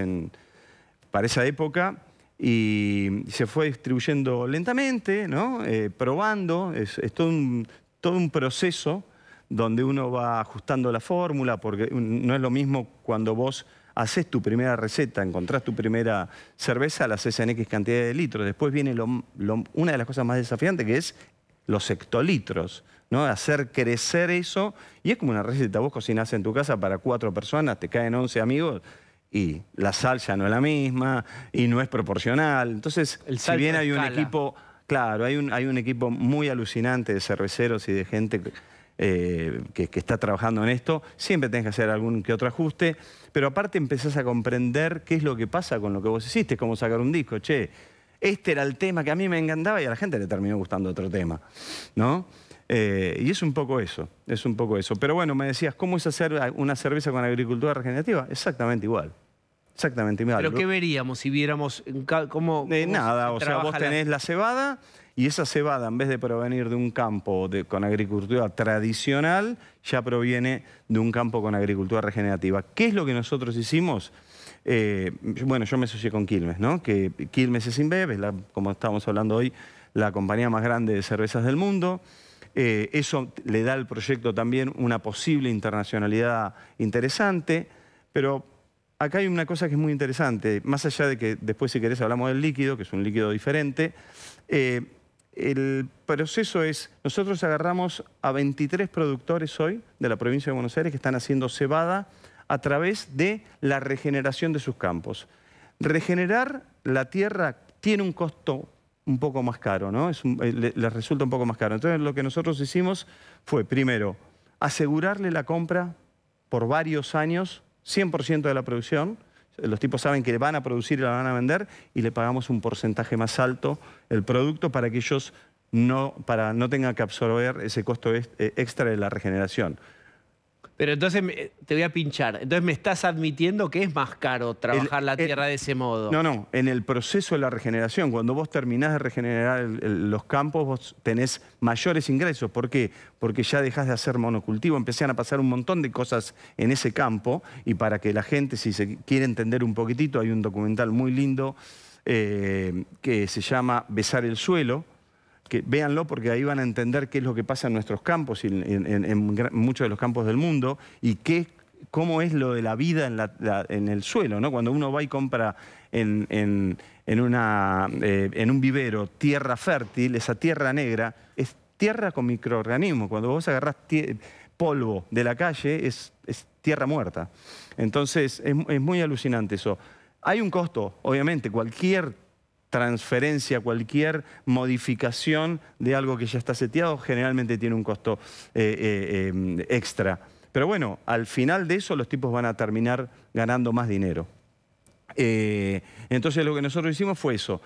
para esa época, y se fue distribuyendo lentamente, ¿no? Probando, es todo un proceso donde uno va ajustando la fórmula, porque no es lo mismo cuando vos haces tu primera receta, encontrás tu primera cerveza, la haces en X cantidad de litros. Después viene una de las cosas más desafiantes, que es los hectolitros, ¿no? Hacer crecer eso, y es como una receta. Vos cocinás en tu casa para 4 personas, te caen 11 amigos, y la sal ya no es la misma, y no es proporcional. Entonces, si bien hay un equipo, claro, hay un equipo muy alucinante de cerveceros y de gente que está trabajando en esto, siempre tenés que hacer algún que otro ajuste, pero aparte empezás a comprender qué es lo que pasa con lo que vos hiciste, es como sacar un disco, che, este era el tema que a mí me encantaba y a la gente le terminó gustando otro tema, ¿no? Y es un poco eso, Pero bueno, me decías, ¿cómo es hacer una cerveza con agricultura regenerativa? Exactamente igual. Exactamente igual. ¿Pero qué veríamos si viéramos cómo nada, o sea, vos tenés la cebada, y esa cebada, en vez de provenir de un campo con agricultura tradicional, ya proviene de un campo con agricultura regenerativa. ¿Qué es lo que nosotros hicimos? Bueno, yo me asocié con Quilmes, ¿no? Que Quilmes es InBev, es como estábamos hablando hoy, la compañía más grande de cervezas del mundo. Eso le da al proyecto también una posible internacionalidad interesante, pero acá hay una cosa que es muy interesante, más allá de que después si querés hablamos del líquido, que es un líquido diferente. El proceso es, nosotros agarramos a 23 productores hoy de la provincia de Buenos Aires que están haciendo cebada a través de la regeneración de sus campos. Regenerar la tierra tiene un costo un poco más caro, ¿no? Les resulta un poco más caro. Entonces lo que nosotros hicimos fue, primero, asegurarle la compra por varios años, 100% de la producción. Los tipos saben que van a producir y la van a vender y le pagamos un porcentaje más alto el producto para que ellos no tengan que absorber ese costo extra de la regeneración. Pero entonces te voy a pinchar. Entonces me estás admitiendo que es más caro trabajar la tierra de ese modo. No. En el proceso de la regeneración, cuando vos terminás de regenerar los campos, vos tenés mayores ingresos. ¿Por qué? Porque ya dejás de hacer monocultivo. Empezaron a pasar un montón de cosas en ese campo. Y para que la gente, si se quiere entender un poquitito, hay un documental muy lindo que se llama Besar el suelo. Que véanlo porque ahí van a entender qué es lo que pasa en nuestros campos y en muchos de los campos del mundo y cómo es lo de la vida en el suelo, ¿no? Cuando uno va y compra en un vivero tierra fértil, esa tierra negra es tierra con microorganismos. Cuando vos agarrás polvo de la calle es tierra muerta. Entonces es muy alucinante eso. Hay un costo, obviamente, cualquier transferencia, cualquier modificación de algo que ya está seteado, generalmente tiene un costo extra. Pero bueno, al final de eso los tipos van a terminar ganando más dinero. Entonces lo que nosotros hicimos fue eso,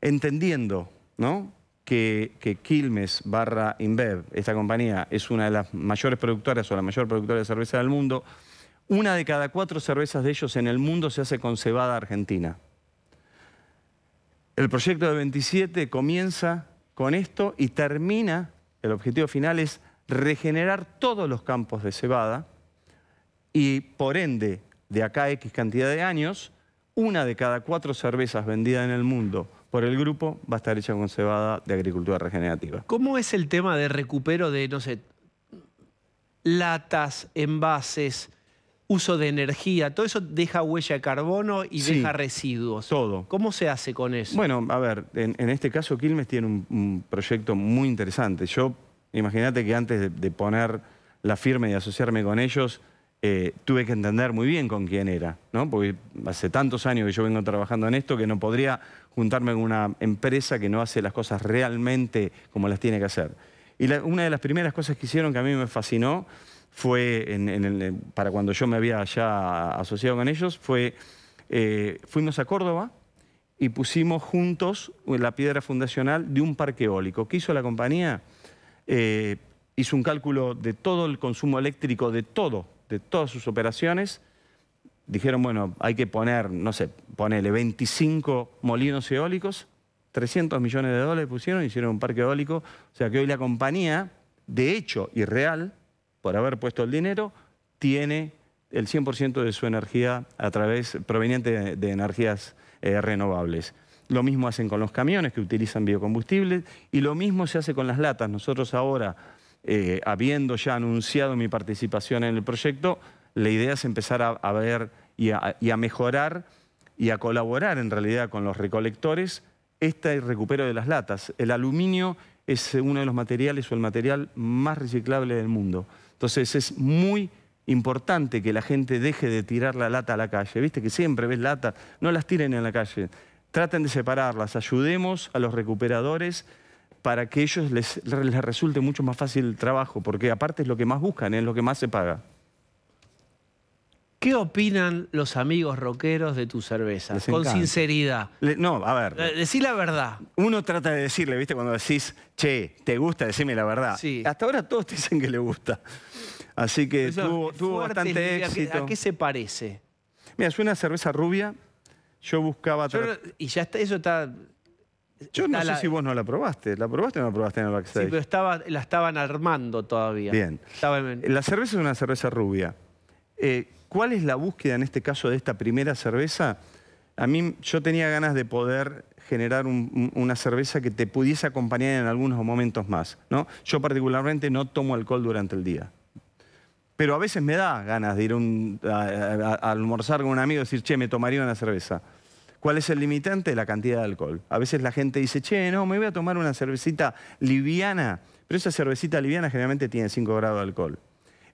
entendiendo, ¿no?, que Quilmes / InBev, esta compañía, es una de las mayores productoras o la mayor productora de cerveza del mundo. Una de cada 4 cervezas de ellos en el mundo se hace con cebada argentina. El proyecto de 27 comienza con esto y termina, el objetivo final es regenerar todos los campos de cebada y por ende, de acá a X cantidad de años, una de cada 4 cervezas vendidas en el mundo por el grupo va a estar hecha con cebada de agricultura regenerativa. ¿Cómo es el tema de recupero de, no sé, latas, envases, uso de energía? Todo eso deja huella de carbono y deja residuos. Todo. ¿Cómo se hace con eso? Bueno, a ver, en este caso Quilmes tiene un proyecto muy interesante. Yo, imagínate que antes de poner la firma y asociarme con ellos, tuve que entender muy bien con quién era, ¿no? Porque hace tantos años que yo vengo trabajando en esto que no podría juntarme con una empresa que no hace las cosas realmente como las tiene que hacer. Y una de las primeras cosas que hicieron que a mí me fascinó fue, para cuando yo me había ya asociado con ellos, fuimos a Córdoba y pusimos juntos la piedra fundacional de un parque eólico. ¿Qué hizo la compañía? Hizo un cálculo de todo el consumo eléctrico de todas sus operaciones. Dijeron, bueno, hay que poner, no sé, ponele 25 molinos eólicos, 300 millones de dólares pusieron, hicieron un parque eólico. O sea que hoy la compañía, de hecho y real, por haber puesto el dinero, tiene el 100% de su energía proveniente de energías renovables. Lo mismo hacen con los camiones que utilizan biocombustibles y lo mismo se hace con las latas. Nosotros ahora, habiendo ya anunciado mi participación en el proyecto, la idea es empezar a ver y a mejorar y a colaborar en realidad con los recolectores este recupero de las latas. El aluminio es uno de los materiales o el material más reciclable del mundo. Entonces es muy importante que la gente deje de tirar la lata a la calle. Viste que siempre ves latas, no las tiren en la calle. Traten de separarlas, ayudemos a los recuperadores para que ellos les resulte mucho más fácil el trabajo, porque aparte es lo que más buscan, es lo que más se paga. ¿Qué opinan los amigos rockeros de tu cerveza? Con sinceridad. No, a ver. Decí la verdad. Uno trata de decirle, ¿viste? Cuando decís, che, ¿te gusta? Decime la verdad. Sí. Hasta ahora todos te dicen que le gusta. Así que tuvo bastante éxito. ¿A qué se parece? Mira, es una cerveza rubia. Yo buscaba... y ya está, eso está... Yo no sé si vos no la probaste. ¿La probaste o no la probaste en el backstage? Sí, pero la estaban armando todavía. Bien. La cerveza es una cerveza rubia. ¿Cuál es la búsqueda en este caso de esta primera cerveza? Yo tenía ganas de poder generar una cerveza que te pudiese acompañar en algunos momentos más, ¿no? Yo particularmente no tomo alcohol durante el día. Pero a veces me da ganas de ir a almorzar con un amigo y decir, che, me tomaría una cerveza. ¿Cuál es el limitante? La cantidad de alcohol. A veces la gente dice, che, no, me voy a tomar una cervecita liviana, pero esa cervecita liviana generalmente tiene 5 grados de alcohol.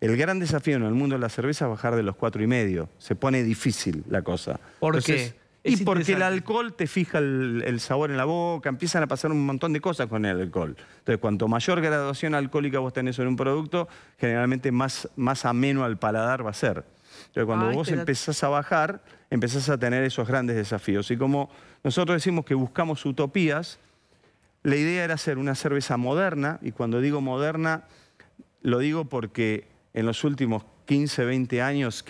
El gran desafío en el mundo de la cerveza es bajar de los 4,5. Se pone difícil la cosa. ¿Por qué? Y porque el alcohol te fija el sabor en la boca, empiezan a pasar un montón de cosas con el alcohol. Entonces, cuanto mayor graduación alcohólica vos tenés en un producto, generalmente más ameno al paladar va a ser. Entonces, cuando vos empezás a bajar, empezás a tener esos grandes desafíos. Y como nosotros decimos que buscamos utopías, la idea era hacer una cerveza moderna, y cuando digo moderna, lo digo porque en los últimos 15 años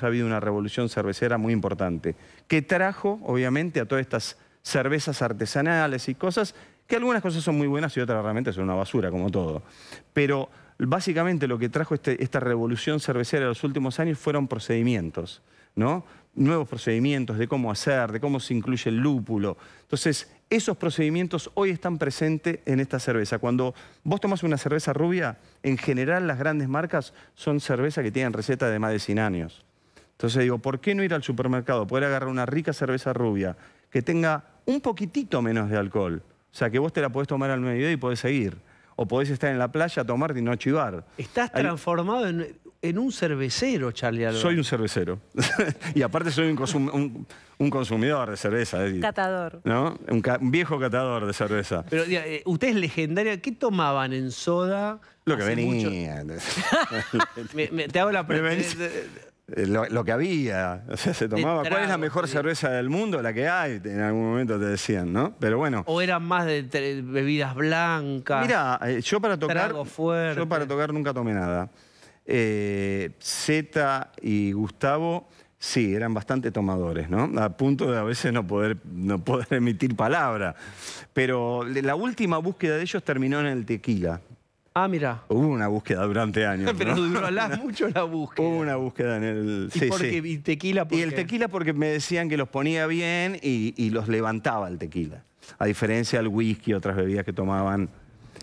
ha habido una revolución cervecera muy importante, que trajo, obviamente, a todas estas cervezas artesanales y cosas, que algunas cosas son muy buenas y otras realmente son una basura, como todo. Pero básicamente lo que trajo esta revolución cervecera de los últimos años fueron procedimientos, ¿no? Nuevos procedimientos de cómo hacer, de cómo se incluye el lúpulo. Entonces, esos procedimientos hoy están presentes en esta cerveza. Cuando vos tomás una cerveza rubia, en general las grandes marcas son cervezas que tienen recetas de más de 100 años. Entonces digo, ¿por qué no ir al supermercado, poder agarrar una rica cerveza rubia que tenga un poquitito menos de alcohol? O sea, que vos te la podés tomar al mediodía y podés seguir. O podés estar en la playa a tomarte y no chivar. Estás transformado en un cervecero, Charly Alberti. Soy un cervecero. Y aparte soy un consumidor de cerveza. Catador. ¿No? Un viejo catador de cerveza. Pero usted es legendaria. ¿Qué tomaban en soda? Lo que venía. Te hago la pregunta. Lo que había, o sea, se tomaba. ¿Cuál es la mejor cerveza del mundo? La que hay, en algún momento te decían, ¿no? Pero bueno. ¿O eran más de bebidas blancas? Mira, yo para tocar nunca tomé nada. Zeta y Gustavo, sí, eran bastante tomadores, ¿no? A punto de a veces no poder emitir palabra. Pero la última búsqueda de ellos terminó en el tequila. Ah, mira. Hubo una búsqueda durante años, pero ¿no? duró mucho la búsqueda. Hubo una búsqueda en el... ¿Y por qué? ¿Y tequila por qué? Y el tequila porque me decían que los ponía bien y los levantaba el tequila. A diferencia del whisky y otras bebidas que tomaban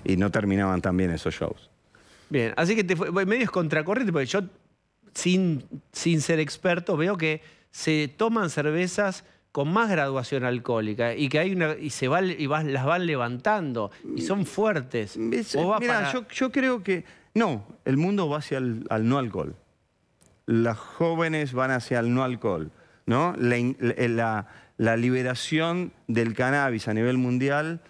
y no terminaban tan bien esos shows. Bien, así que medio es contracorriente, porque yo, sin ser experto, veo que se toman cervezas con más graduación alcohólica y que hay las van levantando y son fuertes. Mira, yo creo que no, el mundo va hacia el no alcohol. Las jóvenes van hacia el no alcohol, ¿no? La liberación del cannabis a nivel mundial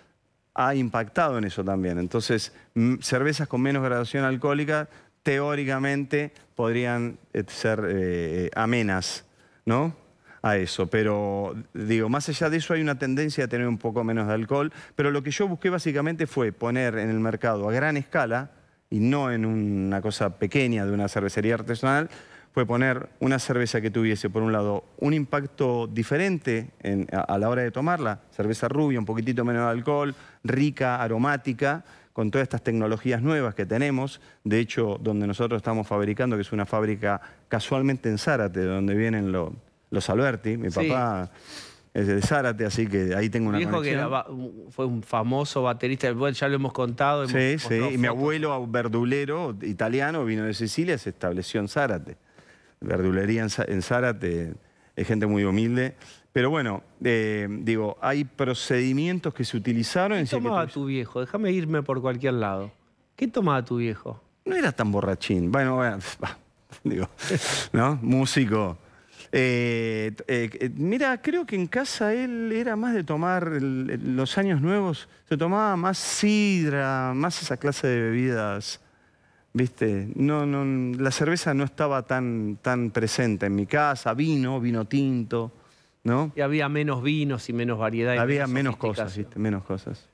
ha impactado en eso también. Entonces, cervezas con menos graduación alcohólica teóricamente podrían ser amenas, ¿no? A eso, pero digo, más allá de eso hay una tendencia a tener un poco menos de alcohol, pero lo que yo busqué básicamente fue poner en el mercado a gran escala, y no en una cosa pequeña de una cervecería artesanal, fue poner una cerveza que tuviese, por un lado, un impacto diferente a la hora de tomarla, cerveza rubia, un poquitito menos de alcohol, rica, aromática, con todas estas tecnologías nuevas que tenemos. De hecho, donde nosotros estamos fabricando, que es una fábrica casualmente en Zárate, donde vienen los Alberti, mi papá es de Zárate, así que ahí tengo una conexión. Que fue un famoso baterista, ya lo hemos contado. Sí, y mi abuelo, verdulero italiano, vino de Sicilia, se estableció en Zárate. Verdulería en Zárate, es gente muy humilde. Pero bueno, digo, hay procedimientos que se utilizaron. ¿Qué tomaba tu viejo? Déjame irme por cualquier lado. ¿Qué tomaba tu viejo? No era tan borrachín. Bueno, digo, ¿no? Músico. Mira, creo que en casa él era más de tomar los años nuevos, se tomaba más sidra, más esa clase de bebidas, ¿viste? La cerveza no estaba tan presente en mi casa, vino tinto, ¿no? Y había menos vinos y menos variedad. Había menos cosas, ¿viste? Menos cosas.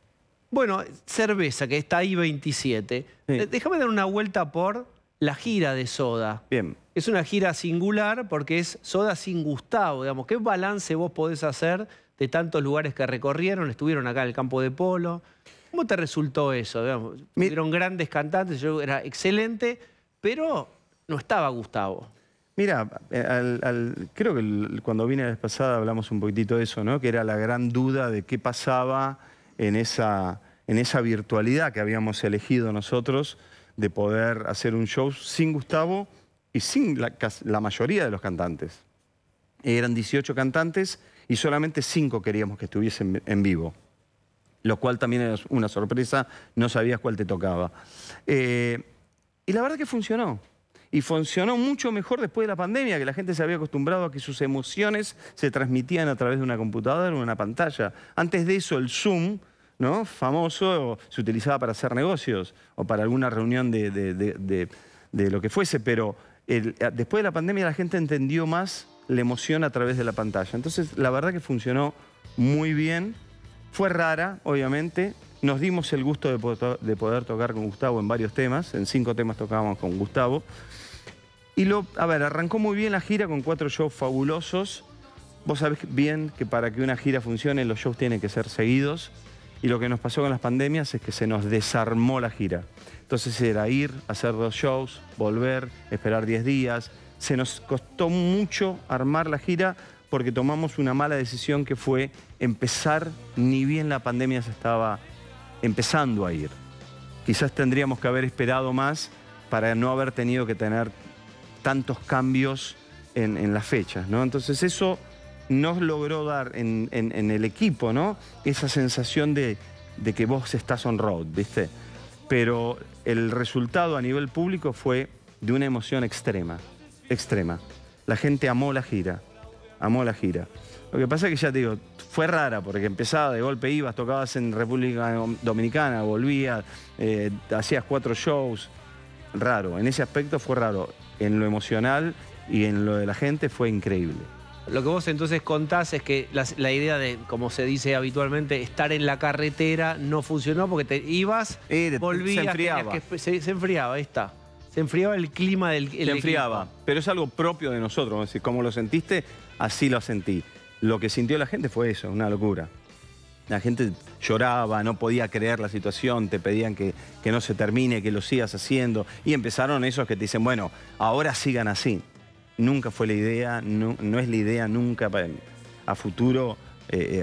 Bueno, cerveza, que está ahí 27. Sí. Déjame dar una vuelta por la gira de Soda. Bien. Es una gira singular porque es Soda sin Gustavo, digamos. ¿Qué balance vos podés hacer de tantos lugares que recorrieron? Estuvieron acá en el campo de polo. ¿Cómo te resultó eso? Digamos, tuvieron grandes cantantes, yo era excelente, pero no estaba Gustavo. Mira, creo que cuando vine la vez pasada hablamos un poquitito de eso, ¿no? Que era la gran duda de qué pasaba en esa virtualidad que habíamos elegido nosotros de poder hacer un show sin Gustavo y sin la mayoría de los cantantes. Eran 18 cantantes y solamente 5 queríamos que estuviesen en vivo, lo cual también era una sorpresa, no sabías cuál te tocaba. Y la verdad que funcionó. Y funcionó mucho mejor después de la pandemia, que la gente se había acostumbrado a que sus emociones se transmitían a través de una computadora o una pantalla. Antes de eso, el Zoom, ¿no?, famoso, se utilizaba para hacer negocios o para alguna reunión de lo que fuese, pero después de la pandemia la gente entendió más la emoción a través de la pantalla. Entonces, la verdad que funcionó muy bien. Fue rara, obviamente. Nos dimos el gusto de poder tocar con Gustavo en varios temas. En 5 temas tocábamos con Gustavo. Y arrancó muy bien la gira con 4 shows fabulosos. Vos sabés bien que para que una gira funcione los shows tienen que ser seguidos. Y lo que nos pasó con las pandemias es que se nos desarmó la gira. Entonces era ir, hacer 2 shows, volver, esperar 10 días. Se nos costó mucho armar la gira porque tomamos una mala decisión que fue empezar ni bien la pandemia se estaba empezando a ir. Quizás tendríamos que haber esperado más para no haber tenido que tener tantos cambios en las fechas, ¿no? Entonces eso nos logró dar en el equipo, ¿no?, esa sensación de que vos estás on road, ¿viste? Pero el resultado a nivel público fue de una emoción extrema, extrema. La gente amó la gira, amó la gira. Lo que pasa es que ya te digo, fue rara porque empezaba, de golpe ibas, tocabas en República Dominicana, volvías, hacías 4 shows. Raro, en ese aspecto fue raro. En lo emocional y en lo de la gente fue increíble. Lo que vos entonces contás es que la idea de, como se dice habitualmente, estar en la carretera no funcionó porque te ibas, volvías, se enfriaba. Se enfriaba, ahí está. Se enfriaba el clima del Se enfriaba, equipo. pero es algo propio de nosotros. Es decir, como lo sentiste, así lo sentí. Lo que sintió la gente fue eso, una locura. La gente lloraba, no podía creer la situación, te pedían que no se termine, que lo sigas haciendo. Y empezaron esos que te dicen, bueno, ahora sigan así. Nunca fue la idea, no es la idea nunca a futuro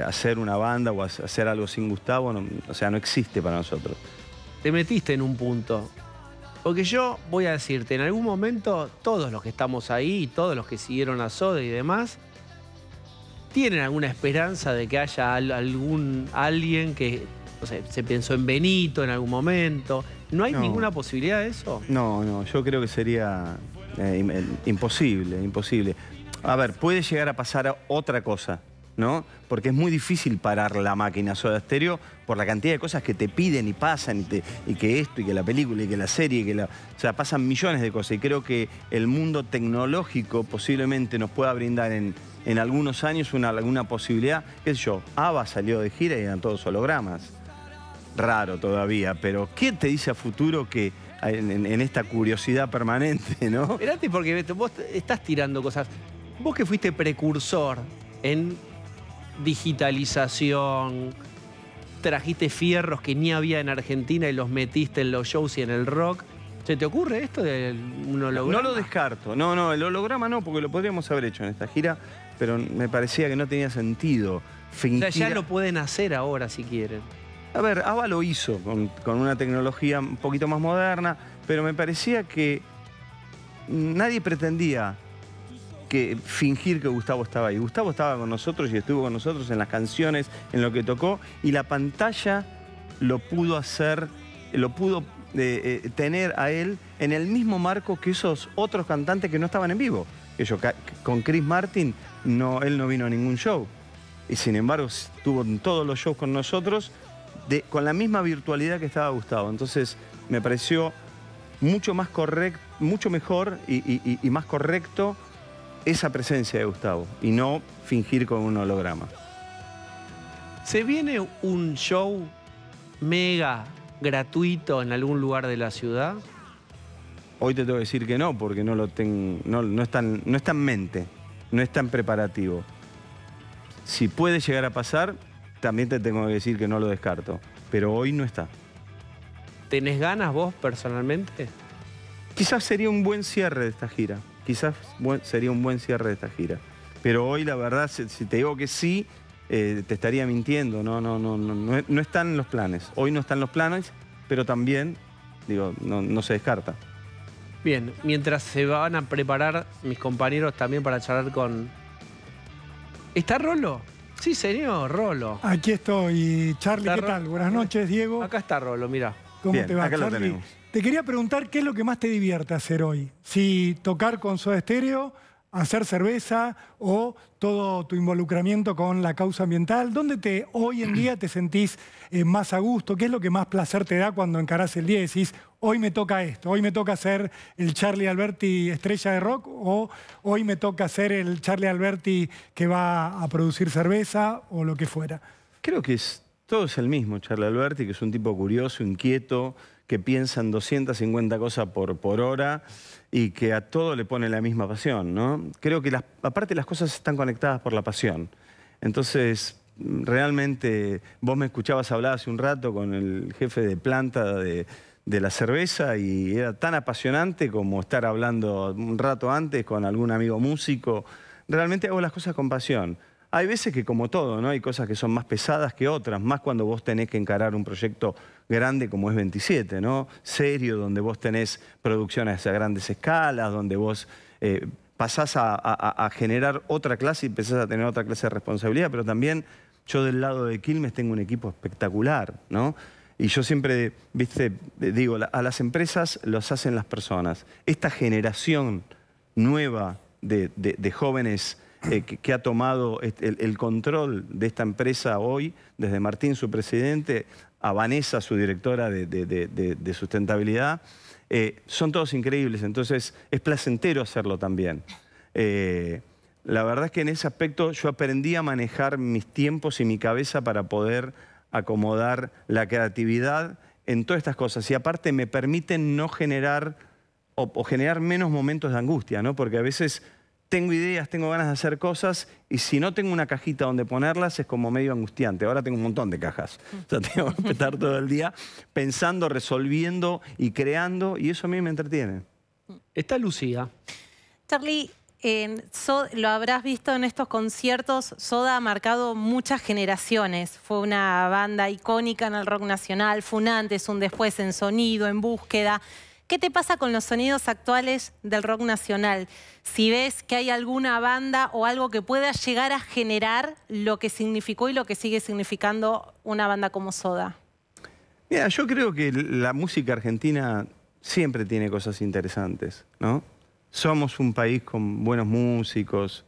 hacer una banda o hacer algo sin Gustavo. No, o sea, no existe para nosotros. Te metiste en un punto. Porque yo voy a decirte, en algún momento todos los que estamos ahí, todos los que siguieron a Soda y demás, ¿tienen alguna esperanza de que haya alguien que, no sé, se pensó en Benito en algún momento? ¿No hay ninguna posibilidad de eso? No, yo creo que sería imposible, imposible. A ver, puede llegar a pasar otra cosa, ¿no? Porque es muy difícil parar la máquina Soda Stereo por la cantidad de cosas que te piden y pasan, y que esto, y que la película, y que la serie, o sea, pasan millones de cosas. Y creo que el mundo tecnológico posiblemente nos pueda brindar en algunos años alguna posibilidad. ¿Qué sé yo? ABBA salió de gira y eran todos hologramas. Raro todavía, pero ¿qué te dice a futuro que en esta curiosidad permanente, no? Esperate, porque vos estás tirando cosas. Vos que fuiste precursor en digitalización, trajiste fierros que ni había en Argentina y los metiste en los shows y en el rock. ¿Se te ocurre esto de un holograma? No lo descarto. No, el holograma no, porque lo podríamos haber hecho en esta gira, pero me parecía que no tenía sentido fingir. O sea, ya lo pueden hacer ahora si quieren. A ver, ABBA lo hizo con una tecnología un poquito más moderna, pero me parecía que nadie pretendía fingir que Gustavo estaba ahí. Gustavo estaba con nosotros y estuvo con nosotros en las canciones, en lo que tocó, y la pantalla lo pudo hacer, lo pudo tener a él en el mismo marco que esos otros cantantes que no estaban en vivo. Con Chris Martin, él no vino a ningún show. Y sin embargo, estuvo en todos los shows con nosotros, con la misma virtualidad que estaba Gustavo. Entonces, me pareció mucho más correcto, mucho mejor y más correcto esa presencia de Gustavo y no fingir con un holograma. ¿Se viene un show mega gratuito en algún lugar de la ciudad? Hoy te tengo que decir que no, porque no está en mente, no está en preparativo. Si puede llegar a pasar, también te tengo que decir que no lo descarto, pero hoy no está. ¿Tenés ganas vos personalmente? Quizás sería un buen cierre de esta gira. quizás sería un buen cierre de esta gira. Pero hoy, la verdad, si te digo que sí, te estaría mintiendo. No están en los planes. Hoy no están en los planes, pero también, digo, no se descarta. Bien, mientras se van a preparar mis compañeros también para charlar con... ¿Está Rolo? Sí, señor, Rolo. Aquí estoy, Charly, ¿qué tal? Buenas noches, Diego. Acá está Rolo, mira. ¿Cómo Bien, te va, acá lo Charly? tenemos. Te quería preguntar qué es lo que más te divierte hacer hoy. Si tocar con Soda Stereo, hacer cerveza o todo tu involucramiento con la causa ambiental. ¿Dónde hoy en día te sentís más a gusto? ¿Qué es lo que más placer te da cuando encarás el día y decís, hoy me toca esto, hoy me toca ser el Charly Alberti estrella de rock o hoy me toca ser el Charly Alberti que va a producir cerveza o lo que fuera? Creo que todo es el mismo, Charly Alberti, que es un tipo curioso, inquieto, que piensa en 250 cosas por hora y que a todo le pone la misma pasión, ¿no? Creo que aparte las cosas están conectadas por la pasión. Entonces, realmente, vos me escuchabas hablar hace un rato con el jefe de planta de la cerveza y era tan apasionante como estar hablando un rato antes con algún amigo músico. Realmente hago las cosas con pasión. Hay veces que, como todo, ¿no? Hay cosas que son más pesadas que otras, más cuando vos tenés que encarar un proyecto grande como es 27, ¿no? Serio, donde vos tenés producciones a grandes escalas, donde vos pasás a generar otra clase y empezás a tener otra clase de responsabilidad, pero también yo del lado de Quilmes tengo un equipo espectacular, ¿no? Y yo siempre, viste, digo, a las empresas los hacen las personas. Esta generación nueva de jóvenes que ha tomado el control de esta empresa hoy, desde Martín, su presidente, a Vanessa, su directora de sustentabilidad, son todos increíbles, entonces es placentero hacerlo también. La verdad es que en ese aspecto yo aprendí a manejar mis tiempos y mi cabeza para poder acomodar la creatividad en todas estas cosas. Y aparte me permiten no generar o generar menos momentos de angustia, ¿no? Porque a veces tengo ideas, tengo ganas de hacer cosas y si no tengo una cajita donde ponerlas es como medio angustiante. Ahora tengo un montón de cajas. O sea, tengo que estar todo el día pensando, resolviendo y creando y eso a mí me entretiene. Está Lucía. Charly, lo habrás visto en estos conciertos, Soda ha marcado muchas generaciones. Fue una banda icónica en el rock nacional, fue un antes, un después en sonido, en búsqueda. ¿Qué te pasa con los sonidos actuales del rock nacional? Si ves que hay alguna banda o algo que pueda llegar a generar lo que significó y lo que sigue significando una banda como Soda. Mira, yo creo que la música argentina siempre tiene cosas interesantes, ¿no? Somos un país con buenos músicos.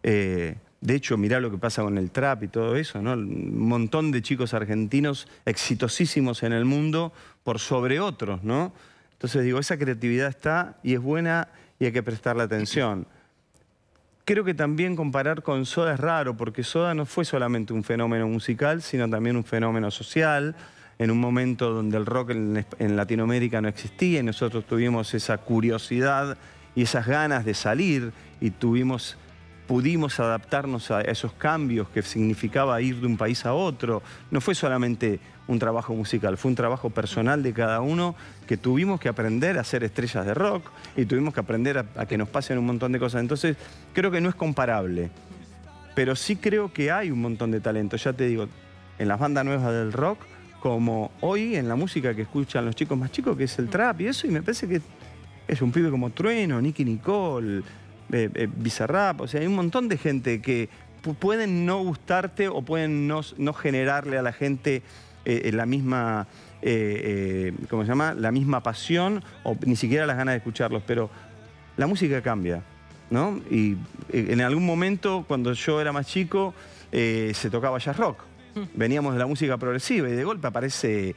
De hecho, mirá lo que pasa con el trap y todo eso, ¿no? Un montón de chicos argentinos exitosísimos en el mundo por sobre otros, ¿no? Entonces digo, esa creatividad está y es buena y hay que prestarle atención. Creo que también comparar con Soda es raro, porque Soda no fue solamente un fenómeno musical, sino también un fenómeno social, en un momento donde el rock en Latinoamérica no existía y nosotros tuvimos esa curiosidad y esas ganas de salir y pudimos adaptarnos a esos cambios que significaba ir de un país a otro. No fue solamente un trabajo musical, fue un trabajo personal de cada uno que tuvimos que aprender a ser estrellas de rock y tuvimos que aprender a que nos pasen un montón de cosas. Entonces, creo que no es comparable, pero sí creo que hay un montón de talento. Ya te digo, en las bandas nuevas del rock, como hoy en la música que escuchan los chicos más chicos, que es el trap y eso, y me parece que es un pibe como Trueno, Nicky Nicole, Bizarrap, o sea, hay un montón de gente que pueden no gustarte o pueden no generarle a la gente la misma, ¿cómo se llama? La misma pasión o ni siquiera las ganas de escucharlos, pero la música cambia, ¿no? Y en algún momento, cuando yo era más chico, se tocaba jazz rock. Veníamos de la música progresiva y de golpe aparece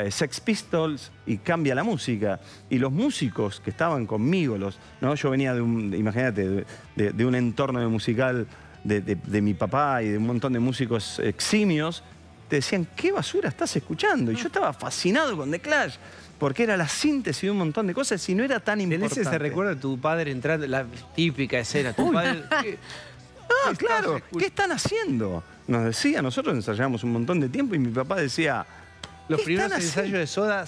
Sex Pistols y cambia la música. Y los músicos que estaban conmigo, ¿no? Yo venía imagínate, de un entorno musical de mi papá y de un montón de músicos eximios, te decían, ¿qué basura estás escuchando? Y yo estaba fascinado con The Clash, porque era la síntesis de un montón de cosas y no era tan importante. ¿En ese se recuerda a tu padre entrando, la típica escena? Tu padre... Ah, claro, ¿qué están haciendo? Nos decía, nosotros ensayábamos un montón de tiempo y mi papá decía, Los primeros ensayos de Soda,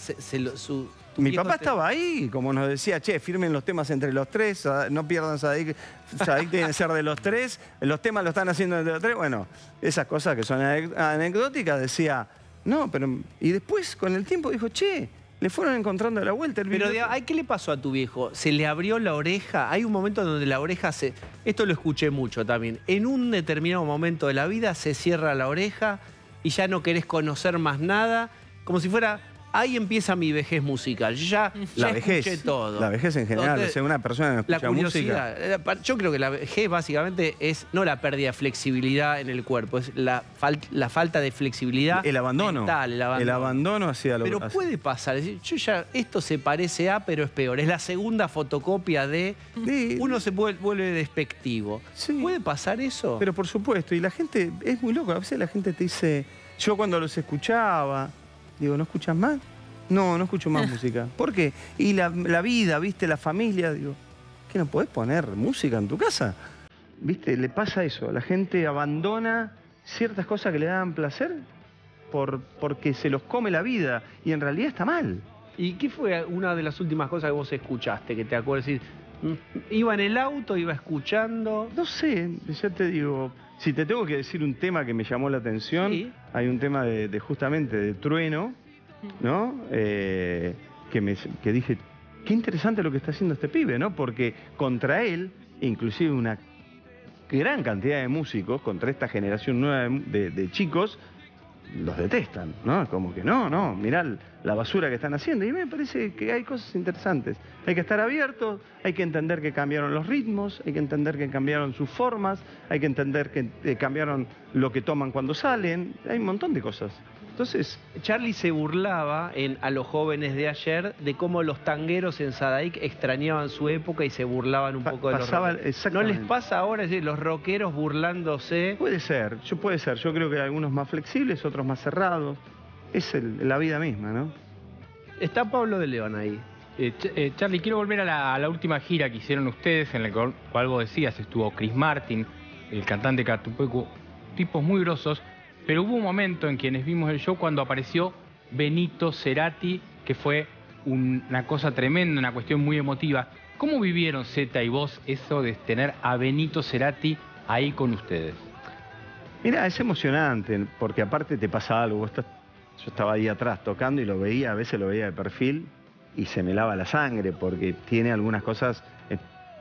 mi papá estaba ahí, como nos decía, che, firmen los temas entre los tres, no pierdan Sadik tiene que ser de los tres, los temas lo están haciendo entre los tres. Bueno, esas cosas que son anecdóticas, decía, no, pero... Y después, con el tiempo, dijo, che, le fueron encontrando la vuelta. Pero, ¿qué le pasó a tu viejo? ¿Se le abrió la oreja? Hay un momento donde la oreja se... Esto lo escuché mucho también. En un determinado momento de la vida se cierra la oreja y ya no querés conocer más nada, como si fuera... Ahí empieza mi vejez musical. Yo ya escuché todo. La vejez en general, o sea, una persona que escucha música. Yo creo que la vejez básicamente es no la pérdida de flexibilidad en el cuerpo, es la falta de flexibilidad el abandono mental, el abandono hacia lo Pero puede pasar, es decir, yo ya, esto se parece a, pero es peor. Es la segunda fotocopia de... Sí. Uno se vuelve despectivo. Sí. ¿Puede pasar eso? Pero por supuesto, y la gente, es muy loco, a veces la gente te dice, yo cuando los escuchaba... Digo, ¿no escuchas más? No, no escucho más música. ¿Por qué? Y la vida, ¿viste? La familia, digo, ¿qué no podés poner música en tu casa? ¿Viste? Le pasa eso. La gente abandona ciertas cosas que le dan placer porque se los come la vida y en realidad está mal. ¿Y qué fue una de las últimas cosas que vos escuchaste? Que te acuerdas, iba en el auto, iba escuchando... No sé, ya te digo... Si te tengo que decir un tema que me llamó la atención, ¿sí? Hay un tema justamente de Trueno, ¿no? Que dije, qué interesante lo que está haciendo este pibe, ¿no? Porque contra él, inclusive una gran cantidad de músicos, contra esta generación nueva de chicos, los detestan, ¿no? Como que no, mirá la basura que están haciendo. Y me parece que hay cosas interesantes. Hay que estar abiertos, hay que entender que cambiaron los ritmos, hay que entender que cambiaron sus formas, hay que entender que cambiaron lo que toman cuando salen. Hay un montón de cosas. Entonces, Charlie se burlaba a los jóvenes de ayer de cómo los tangueros en Sadaic extrañaban su época y se burlaban un poco de los rockeros. ¿No les pasa ahora, es decir, los rockeros burlándose? Puede ser. Yo creo que hay algunos más flexibles, otros más cerrados. Es la vida misma, ¿no? Está Pablo de León ahí. Charlie, quiero volver a la última gira que hicieron ustedes, en la cual vos decías, estuvo Chris Martin, el cantante Catupecu, tipos muy grosos. Pero hubo un momento en quienes vimos el show cuando apareció Benito Cerati, que fue una cosa tremenda, una cuestión muy emotiva. ¿Cómo vivieron Zeta y vos eso de tener a Benito Cerati ahí con ustedes? Mira, es emocionante, porque aparte te pasa algo. Yo estaba ahí atrás tocando y lo veía, a veces lo veía de perfil y se me lava la sangre, porque tiene algunas cosas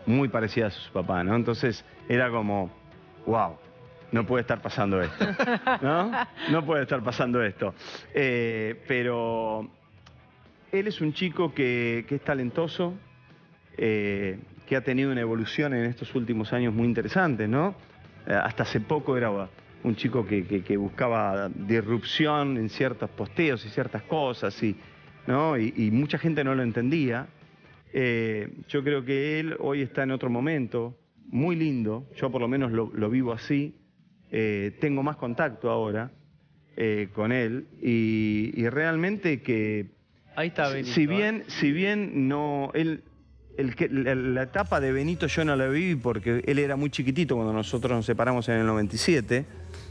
muy parecidas a su papá, ¿no? Entonces era como, wow. No puede estar pasando esto, ¿no? No puede estar pasando esto. Pero él es un chico que es talentoso, que ha tenido una evolución en estos últimos años muy interesante, ¿no? Hasta hace poco era un chico que buscaba disrupción en ciertos posteos y ciertas cosas, ¿no? Y mucha gente no lo entendía. Yo creo que él hoy está en otro momento, muy lindo. Yo por lo menos lo vivo así. Tengo más contacto ahora con él y realmente que ahí está Benito, si bien no la etapa de Benito yo no la viví porque él era muy chiquitito cuando nosotros nos separamos en el 97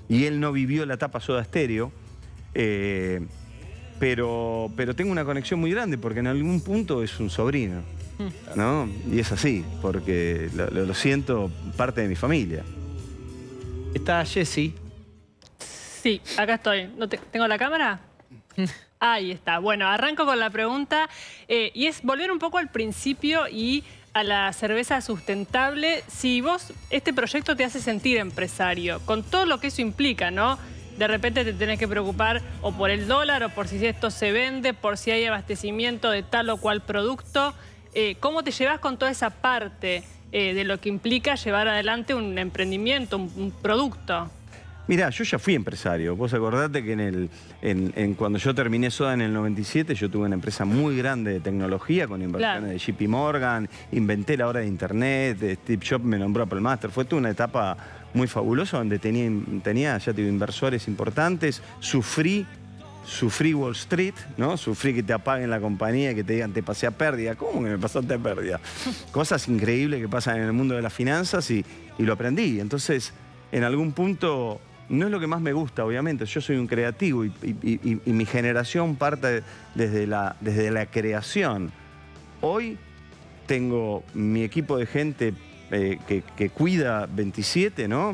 y él no vivió la etapa Soda Stereo, pero tengo una conexión muy grande porque en algún punto es un sobrino, ¿no? Y es así, porque lo siento parte de mi familia. ¿Está Jessy? Sí, acá estoy. ¿Tengo la cámara? Ahí está. Bueno, arranco con la pregunta y es volver un poco al principio y a la cerveza sustentable. Si vos, este proyecto te hace sentir empresario, con todo lo que eso implica, ¿no? De repente te tenés que preocupar o por el dólar o por si esto se vende, por si hay abastecimiento de tal o cual producto. ¿Cómo te llevas con toda esa parte de lo que implica llevar adelante un emprendimiento, un producto? Mirá, yo ya fui empresario. Vos acordate que cuando yo terminé Soda en el 97, yo tuve una empresa muy grande de tecnología con inversiones de JP Morgan, inventé la hora de internet, Steve Jobs me nombró Apple Master. Fue toda una etapa muy fabulosa donde tenía ya tuve inversores importantes, sufrí Wall Street, ¿no? Sufrí que te apaguen la compañía y que te digan te pasé a pérdida. ¿Cómo que me pasaste a pérdida? Cosas increíbles que pasan en el mundo de las finanzas y lo aprendí. Entonces, en algún punto no es lo que más me gusta, obviamente. Yo soy un creativo y mi generación parte desde la creación. Hoy tengo mi equipo de gente que cuida 27, ¿no?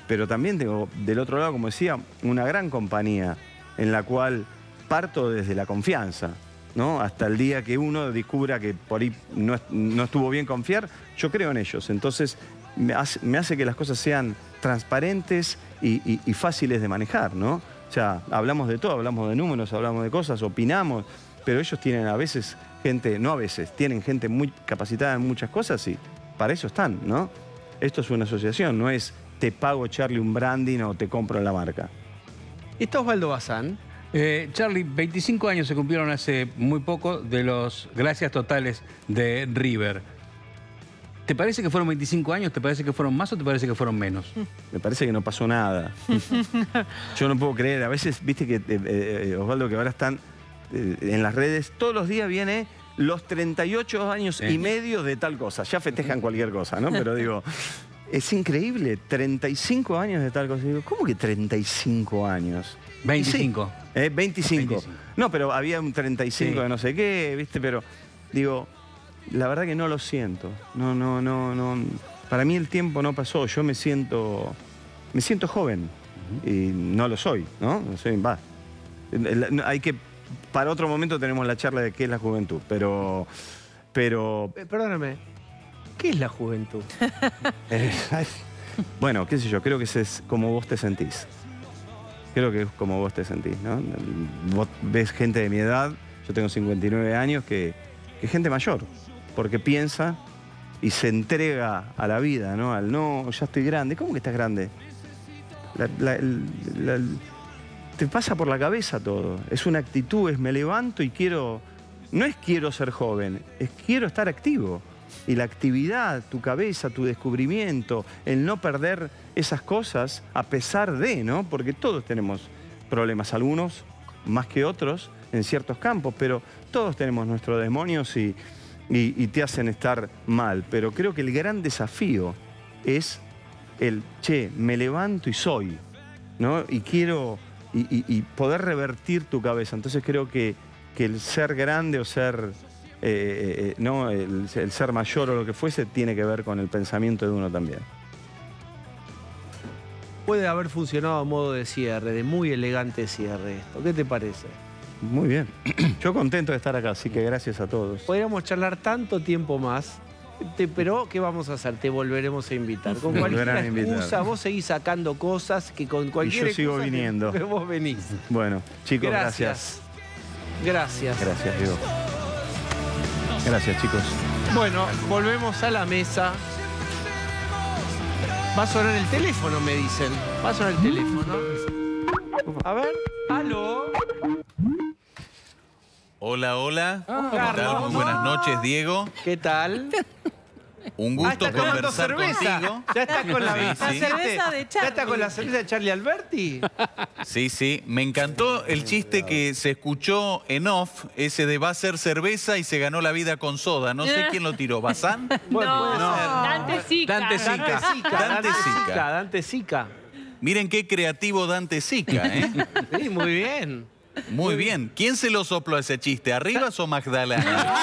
Pero también tengo, del otro lado, como decía, una gran compañía en la cual parto desde la confianza, ¿no? Hasta el día que uno descubra que por ahí no estuvo bien confiar, yo creo en ellos. Entonces, me hace que las cosas sean transparentes y fáciles de manejar, ¿no? O sea, hablamos de todo, hablamos de números, hablamos de cosas, opinamos, pero ellos tienen a veces gente, no a veces, tienen gente muy capacitada en muchas cosas y para eso están, ¿no? Esto es una asociación, no es te pago, Charlie, un branding o te compro la marca. ¿Esto es Osvaldo Bazán? Charlie, 25 años se cumplieron hace muy poco de los gracias totales de River. ¿Te parece que fueron 25 años? ¿Te parece que fueron más o te parece que fueron menos? Me parece que no pasó nada. Yo no puedo creer. A veces, viste que, Osvaldo, que ahora están en las redes, todos los días viene los 38 años y medio de tal cosa. Ya festejan cualquier cosa, ¿no? Pero digo, es increíble, 35 años de tal cosa. Digo, ¿cómo que 35 años? 25. Sí, 25. No, pero había un 35 de no sé qué, ¿viste? Pero digo, la verdad que no lo siento. No. Para mí el tiempo no pasó. Yo me siento joven. Y no lo soy, ¿no? No soy, hay que... Para otro momento tenemos la charla de qué es la juventud, pero... Perdóname, ¿qué es la juventud? Bueno, qué sé yo, creo que es como vos te sentís. Creo que es como vos te sentís, ¿no? Vos ves gente de mi edad, yo tengo 59 años, que gente mayor, porque piensa y se entrega a la vida, ¿no? Al no, ya estoy grande. ¿Cómo que estás grande? Te pasa por la cabeza todo. Es una actitud, es me levanto y quiero... No es quiero ser joven, es quiero estar activo. Y la actividad, tu cabeza, tu descubrimiento, el no perder esas cosas a pesar de, ¿no? Porque todos tenemos problemas, algunos más que otros en ciertos campos, pero todos tenemos nuestros demonios y te hacen estar mal. Pero creo que el gran desafío es el, che, me levanto y soy, ¿no? Y quiero... Y poder revertir tu cabeza. Entonces creo que el ser grande o ser, no, el ser mayor o lo que fuese, tiene que ver con el pensamiento de uno también. Puede haber funcionado a modo de cierre, de muy elegante cierre esto. ¿Qué te parece? Muy bien. Yo contento de estar acá, así que gracias a todos. Podríamos charlar tanto tiempo más, pero ¿qué vamos a hacer? Te volveremos a invitar. Con cualquier excusa, vos seguís sacando cosas que con cualquier excusa... Y yo sigo viniendo. Pero vos venís. Bueno, chicos, gracias. Gracias. Gracias, Diego. Gracias, chicos. Bueno, volvemos a la mesa. Va a sonar el teléfono, me dicen. Va a sonar el teléfono. A ver. ¿Aló? Hola, hola. ¿Qué Carlos. tal? Muy buenas noches, Diego. ¿Qué tal? Un gusto conversar contigo. ¿Ya estás con la Sí, sí. cerveza de Charlie? ¿Ya está con la cerveza de Charlie Alberti? Sí, sí. Me encantó el chiste que se escuchó en off, ese de va a ser cerveza y se ganó la vida con soda. No sé quién lo tiró. ¿Bazán? Bueno, puede ser. Dante Sica. Dante Sica. Miren qué creativo Dante Sica, ¿eh? Sí, muy bien. Muy bien. ¿Quién se lo sopló ese chiste? ¿Arribas o Magdalena?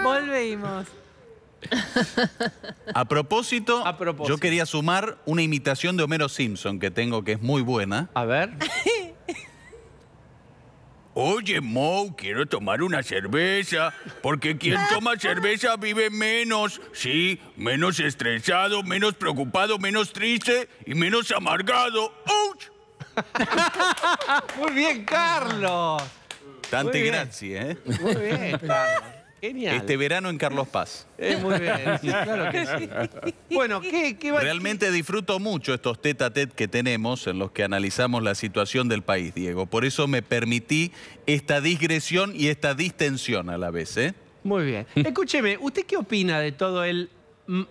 Volvimos. A propósito, yo quería sumar una imitación de Homero Simpson que tengo que es muy buena. A ver. Oye, Moe, quiero tomar una cerveza, porque quien toma cerveza vive menos, sí, menos estresado, menos preocupado, menos triste y menos amargado. ¡Ouch! Muy bien, Carlos. Tante gracia, ¿eh? Muy bien, Carlos. Genial. Este verano en Carlos Paz. Muy bien, sí, claro que sí. Bueno, ¿qué va? Realmente disfruto mucho estos tete a tete que tenemos en los que analizamos la situación del país, Diego. Por eso me permití esta digresión y esta distensión a la vez, ¿eh? Muy bien. Escúcheme, ¿usted qué opina de todo el...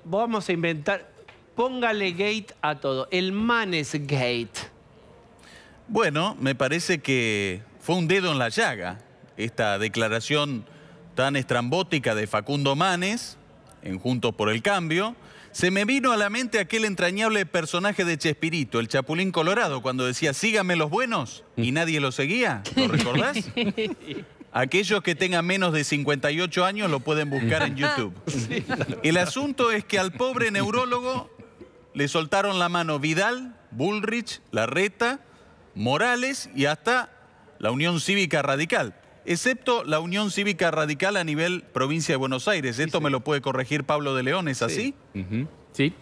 Vamos a inventar... Póngale gate a todo. El Manes Gate. Bueno, me parece que fue un dedo en la llaga esta declaración tan estrambótica de Facundo Manes en Juntos por el Cambio. Se me vino a la mente aquel entrañable personaje de Chespirito, el Chapulín Colorado, cuando decía, síganme los buenos, y nadie lo seguía. ¿Lo recordás? Aquellos que tengan menos de 58 años lo pueden buscar en YouTube. El asunto es que al pobre neurólogo le soltaron la mano Vidal, Bullrich, Larreta, Morales y hasta la Unión Cívica Radical. Excepto la Unión Cívica Radical a nivel provincia de Buenos Aires. Esto me lo puede corregir Pablo de León, ¿es así? Sí.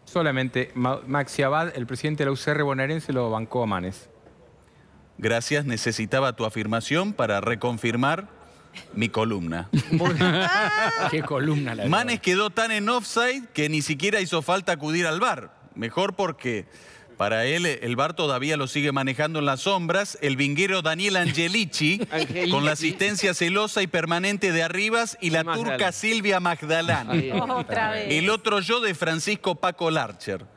Solamente Maxi Abad, el presidente de la UCR bonaerense, lo bancó a Manes. Gracias, necesitaba tu afirmación para reconfirmar mi columna. Qué columna la Manes quedó tan en offside que ni siquiera hizo falta acudir al VAR. Mejor porque para él el VAR todavía lo sigue manejando en las sombras el vinguero Daniel Angelici, con la asistencia celosa y permanente de Arribas y la turca Silvia Magdalán. Otra vez. El otro yo de Francisco Paco Larcher.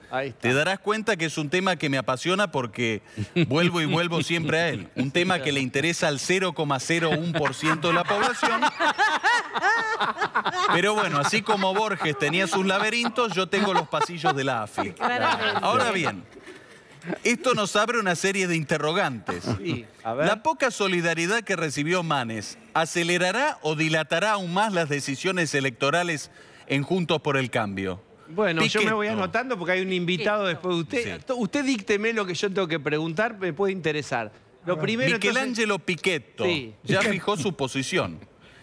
Te darás cuenta que es un tema que me apasiona porque vuelvo y vuelvo siempre a él. Un tema que le interesa al 0,01% de la población. Pero bueno, así como Borges tenía sus laberintos, yo tengo los pasillos de la AFI. Ahora bien, esto nos abre una serie de interrogantes. Sí, a ver. La poca solidaridad que recibió Manes, ¿acelerará o dilatará aún más las decisiones electorales en Juntos por el Cambio? Bueno, Pichetto. yo me voy anotando porque hay un invitado después de usted. Sí. Usted dícteme lo que yo tengo que preguntar, me puede interesar. Lo primero, Michelangelo Pichetto ya fijó su posición.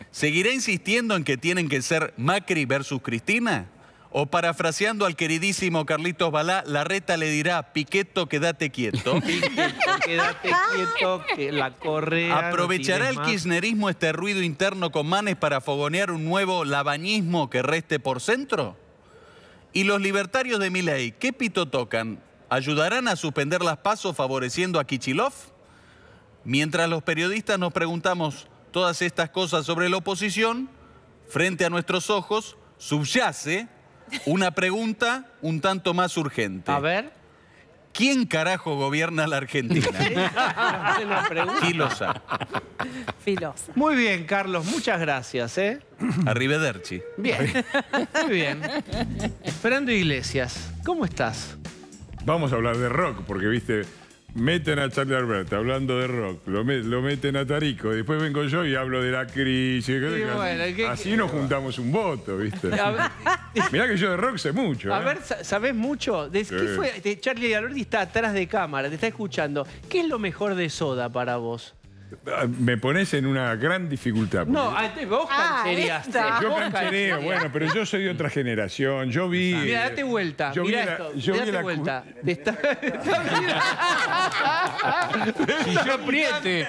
¿Seguirá insistiendo en que tienen que ser Macri versus Cristina? O parafraseando al queridísimo Carlitos Balá, Larreta le dirá, Pichetto, quédate quieto. Pichetto, quédate quieto, que la correa... ¿Aprovechará el no kirchnerismo este ruido interno con Manes para fogonear un nuevo labañismo que reste por centro? ¿Y los libertarios de Milei, qué pito tocan? ¿Ayudarán a suspender las PASO favoreciendo a Kicillof? Mientras los periodistas nos preguntamos todas estas cosas sobre la oposición, frente a nuestros ojos subyace una pregunta un tanto más urgente. A ver. ¿Quién carajo gobierna la Argentina? Filosa. Filosa. Muy bien, Carlos, muchas gracias, Arrivederci. Bien, muy bien. Fernando Iglesias, ¿cómo estás? Vamos a hablar de rock, porque, viste, meten a Charlie Alberti hablando de rock, lo meten a Tarico, después vengo yo y hablo de la crisis. Así nos juntamos un voto, viste. Mirá que yo de rock sé mucho. A ver, ¿sabés mucho? ¿Qué fue? Charlie Alberti está atrás de cámara, te está escuchando. ¿Qué es lo mejor de Soda para vos? Me pones en una gran dificultad. No, vos canchereaste. Yo canchereo, bueno, pero yo soy de otra generación. Yo vi... Mira, date vuelta. Mira esto. Date vuelta. ¡Qué apriete!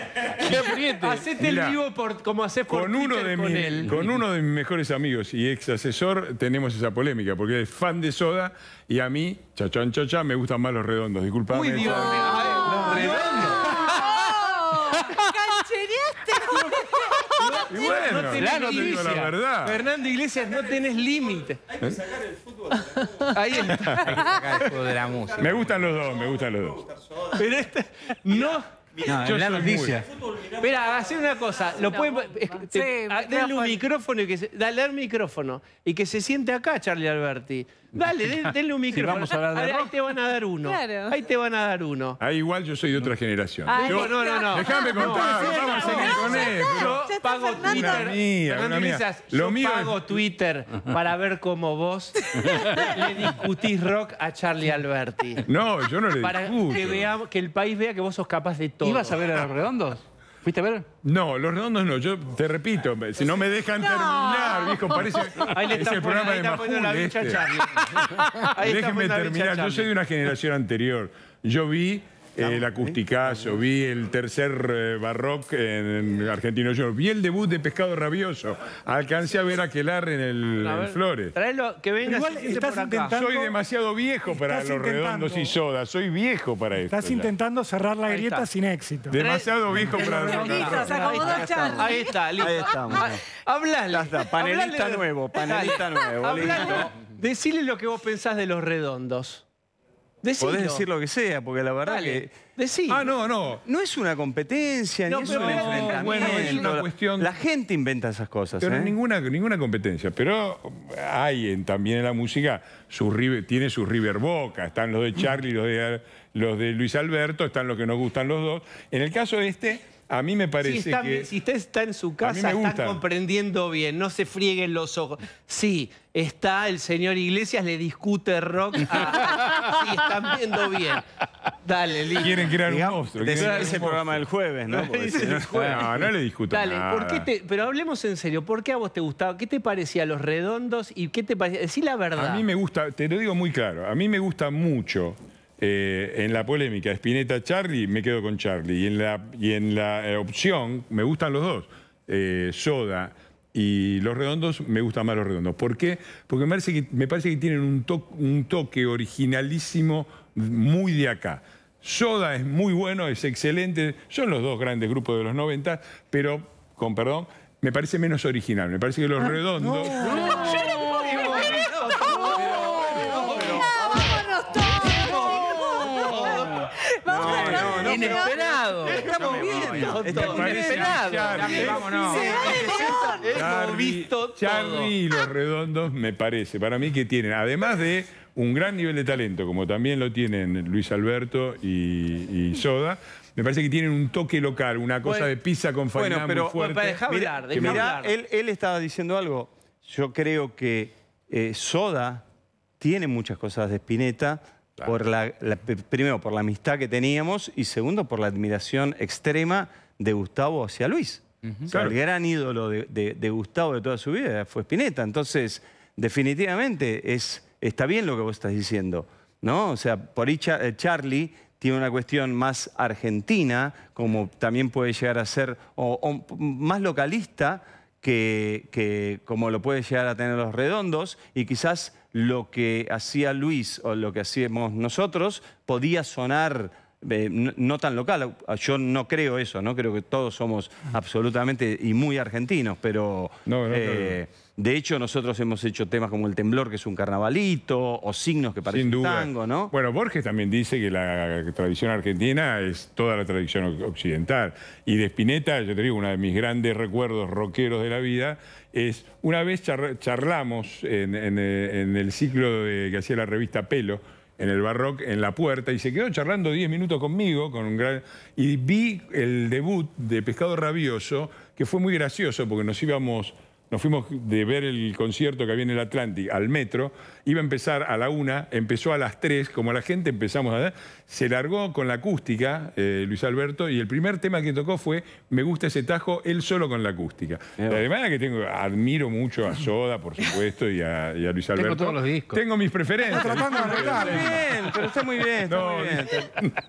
¡Qué apriete! Hacete el vivo como hacés por Twitter con él. Con uno de mis mejores amigos y ex asesor tenemos esa polémica, porque es fan de Soda y a mí, chachán, me gustan más los redondos. Disculpame. Uy, Dios mío. Los redondos. Y bueno, no tenés no te digo la verdad. Fernando Iglesias, no tenés límite. Hay que sacar el fútbol. Ahí está. Hay que sacar el fútbol de la música. Me gustan los dos, me gustan los dos. Pero no... No, yo la soy noticia. Espera, hacer una cosa. Lo denle un micrófono y dale un micrófono y que se siente acá, Charlie Alberti. Dale, denle un micrófono. vamos a hablar de Ahí te van a dar uno. Claro. Ahí te van a dar uno. Ah, igual yo soy de otra generación. No. Déjame contar, vamos a seguir con eso. Yo pago Twitter. Una mía. Yo pago Twitter para ver cómo vos le discutís rock a Charlie Alberti. No, yo no le Para discuto. que el país vea que vos sos capaz de todo. ¿Ibas a ver a los redondos? ¿Fuiste a ver? No, los redondos no. Yo te repito, si no me dejan terminar, viejo, parece Ahí le es está el programa de poniendo la Majul bicha a este. Charlie. Ahí está Déjenme poniendo la bicha a terminar. Yo Charlie. soy de una generación anterior. Yo vi el Acusticazo, vi el tercer Barrock en Argentino Junior, vi el debut de Pescado Rabioso, alcancé a ver a Aquelarre en el Flores. Traelo, que venga. Igual estás intentando... Soy demasiado viejo para los redondos y soda, soy viejo para esto. Estás intentando cerrar la grieta está. sin éxito. Demasiado viejo para los redondos. Ahí está, listo. Ahí estamos. Hablale. Ya está, panelista nuevo, listo. Hablale. Decile lo que vos pensás de los redondos. Decilo. Podés decir lo que sea, porque la verdad que... Decilo. Ah, no. No es una competencia, ni es un enfrentamiento. Bueno, es una cuestión... La gente inventa esas cosas. Pero ninguna competencia. Pero hay también en la música, tiene su River Boca. Están los de Charlie, los de Luis Alberto, están los que nos gustan los dos. En el caso a mí me parece que... Si usted está en su casa, están comprendiendo bien, no se frieguen los ojos. Sí, está el señor Iglesias, le discute rock. Sí, están viendo bien. Dale, Lili. Quieren crear un monstruo. Ese programa del jueves, ¿no? No le discuto nada. Pero hablemos en serio. ¿Por qué a vos te gustaba? ¿Qué te parecía Los Redondos? ¿Y qué te parecía? Decí la verdad. A mí me gusta, te lo digo muy claro, a mí me gusta mucho... en la polémica Spinetta-Charlie, me quedo con Charlie. Y en la opción, me gustan los dos. Soda y Los Redondos, me gustan más Los Redondos. ¿Por qué? Porque me parece que tienen un toque originalísimo muy de acá. Soda es muy bueno, es excelente. Son los dos grandes grupos de los 90, pero, con perdón, me parece menos original. Me parece que Los Redondos... Inesperado. Estamos viendo. Inesperado. Vámonos. Hemos visto todo. Charlie y Los Redondos me parece, para mí que tienen, además de un gran nivel de talento, como también lo tienen Luis Alberto y Soda, me parece que tienen un toque local, una cosa de pizza con fainá muy fuerte. Mirá, él estaba diciendo algo. Yo creo que Soda tiene muchas cosas de Spinetta. Primero, por la amistad que teníamos y segundo, por la admiración extrema de Gustavo hacia Luis. El gran ídolo de Gustavo de toda su vida fue Spinetta. Entonces, definitivamente está bien lo que vos estás diciendo, ¿no? O sea, por ahí Charlie tiene una cuestión más argentina, como también puede llegar a ser, o más localista, que como lo puede llegar a tener Los Redondos, y quizás lo que hacía Luis o lo que hacíamos nosotros podía sonar no tan local. Yo no creo eso, ¿no? Creo que todos somos absolutamente y muy argentinos, pero de hecho nosotros hemos hecho temas como El Temblor, que es un carnavalito, o Signos, que parece un tango, ¿no? Bueno, Borges también dice que la tradición argentina es toda la tradición occidental. Y de Spinetta, yo te digo, uno de mis grandes recuerdos rockeros de la vida es, una vez charlamos en el ciclo que hacía la revista Pelo, en el Barroc, en la puerta, y se quedó charlando 10 minutos conmigo, y vi el debut de Pescado Rabioso, que fue muy gracioso, porque nos fuimos de ver el concierto que había en el Atlantic al metro, iba a empezar a la 1, empezó a las 3, como la gente empezamos a ver, se largó con la acústica, Luis Alberto, y el primer tema que tocó fue Me gusta ese tajo, él solo con la acústica. Además que admiro mucho a Soda, por supuesto, y a Luis Alberto. Tengo todos los discos. Tengo mis preferencias. Está bien, pero está muy bien, está muy bien.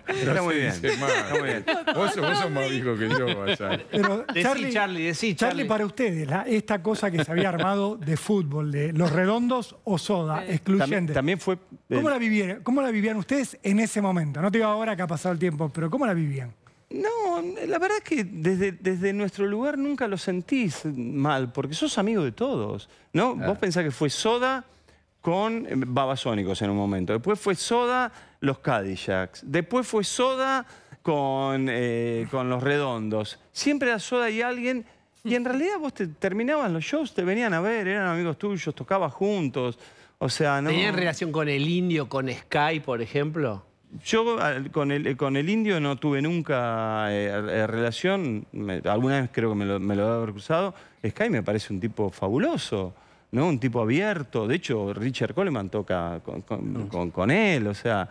Está muy bien. Vos sos más viejo que yo, Basal. Pero Charlie, para ustedes, esta cosa que se había armado de fútbol, de Los Redondos o Soda, excluyente. También fue... ¿Cómo la vivían ustedes en ese momento? No te digo ahora que ha pasado el tiempo, pero ¿cómo la vivían? No, la verdad es que desde nuestro lugar nunca lo sentís mal, porque sos amigo de todos, ¿no? Vos pensás que fue Soda con Babasónicos en un momento, después fue Soda los Cadillacs, después fue Soda con Los Redondos. Siempre era Soda y alguien, y en realidad vos terminabas los shows, te venían a ver, eran amigos tuyos, tocabas juntos, o sea, ¿no? ¿Tenían relación con el Indio, con Sky, por ejemplo? Yo con el Indio no tuve nunca relación, alguna vez creo que me lo debe haber cruzado. Sky me parece un tipo fabuloso, ¿no? Un tipo abierto, de hecho Richard Coleman toca con él, o sea,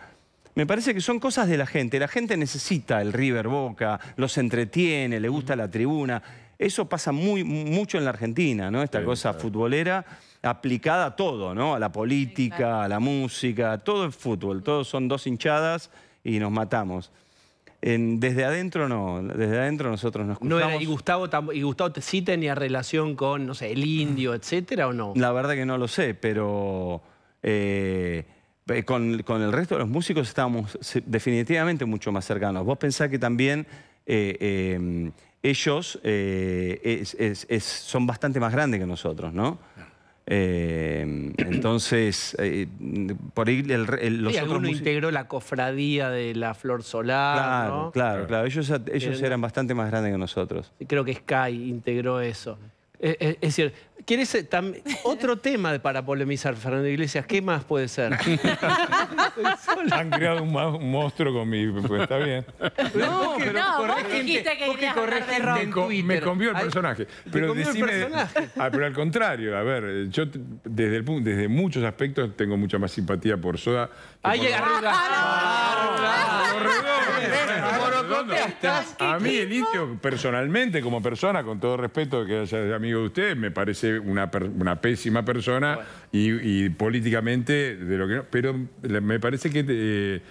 me parece que son cosas de la gente necesita el River Boca, los entretiene, le gusta la tribuna, eso pasa mucho en la Argentina, ¿no? Esta cosa futbolera aplicada a todo, ¿no? A la política, a la música, todo es fútbol, todos son dos hinchadas y nos matamos. Desde adentro no, desde adentro nosotros nos cruzamos. No era, ¿y Gustavo sí tenía relación con, no sé, el Indio, etcétera, o no? La verdad que no lo sé, pero con el resto de los músicos estábamos definitivamente mucho más cercanos. Vos pensás que también ellos son bastante más grandes que nosotros, ¿no? Entonces, por ahí los otros músicos... integró la cofradía de la Flor Solar, claro, ¿no? Claro. Ellos eran bastante más grandes que nosotros. Creo que Sky integró eso. Es decir, ¿quieres otro tema para polemizar, Fernando Iglesias? ¿Qué más puede ser? Han creado un monstruo con mi... Pues está bien. No, vos dijiste que querías hablar de rock. Me convió el personaje. Pero pero al contrario, a ver, yo desde muchos aspectos tengo mucha más simpatía por Soda. A mí el Indio, personalmente, como persona, con todo respeto que sea amigo de usted, me parece una pésima persona y políticamente de lo que no. Pero me parece que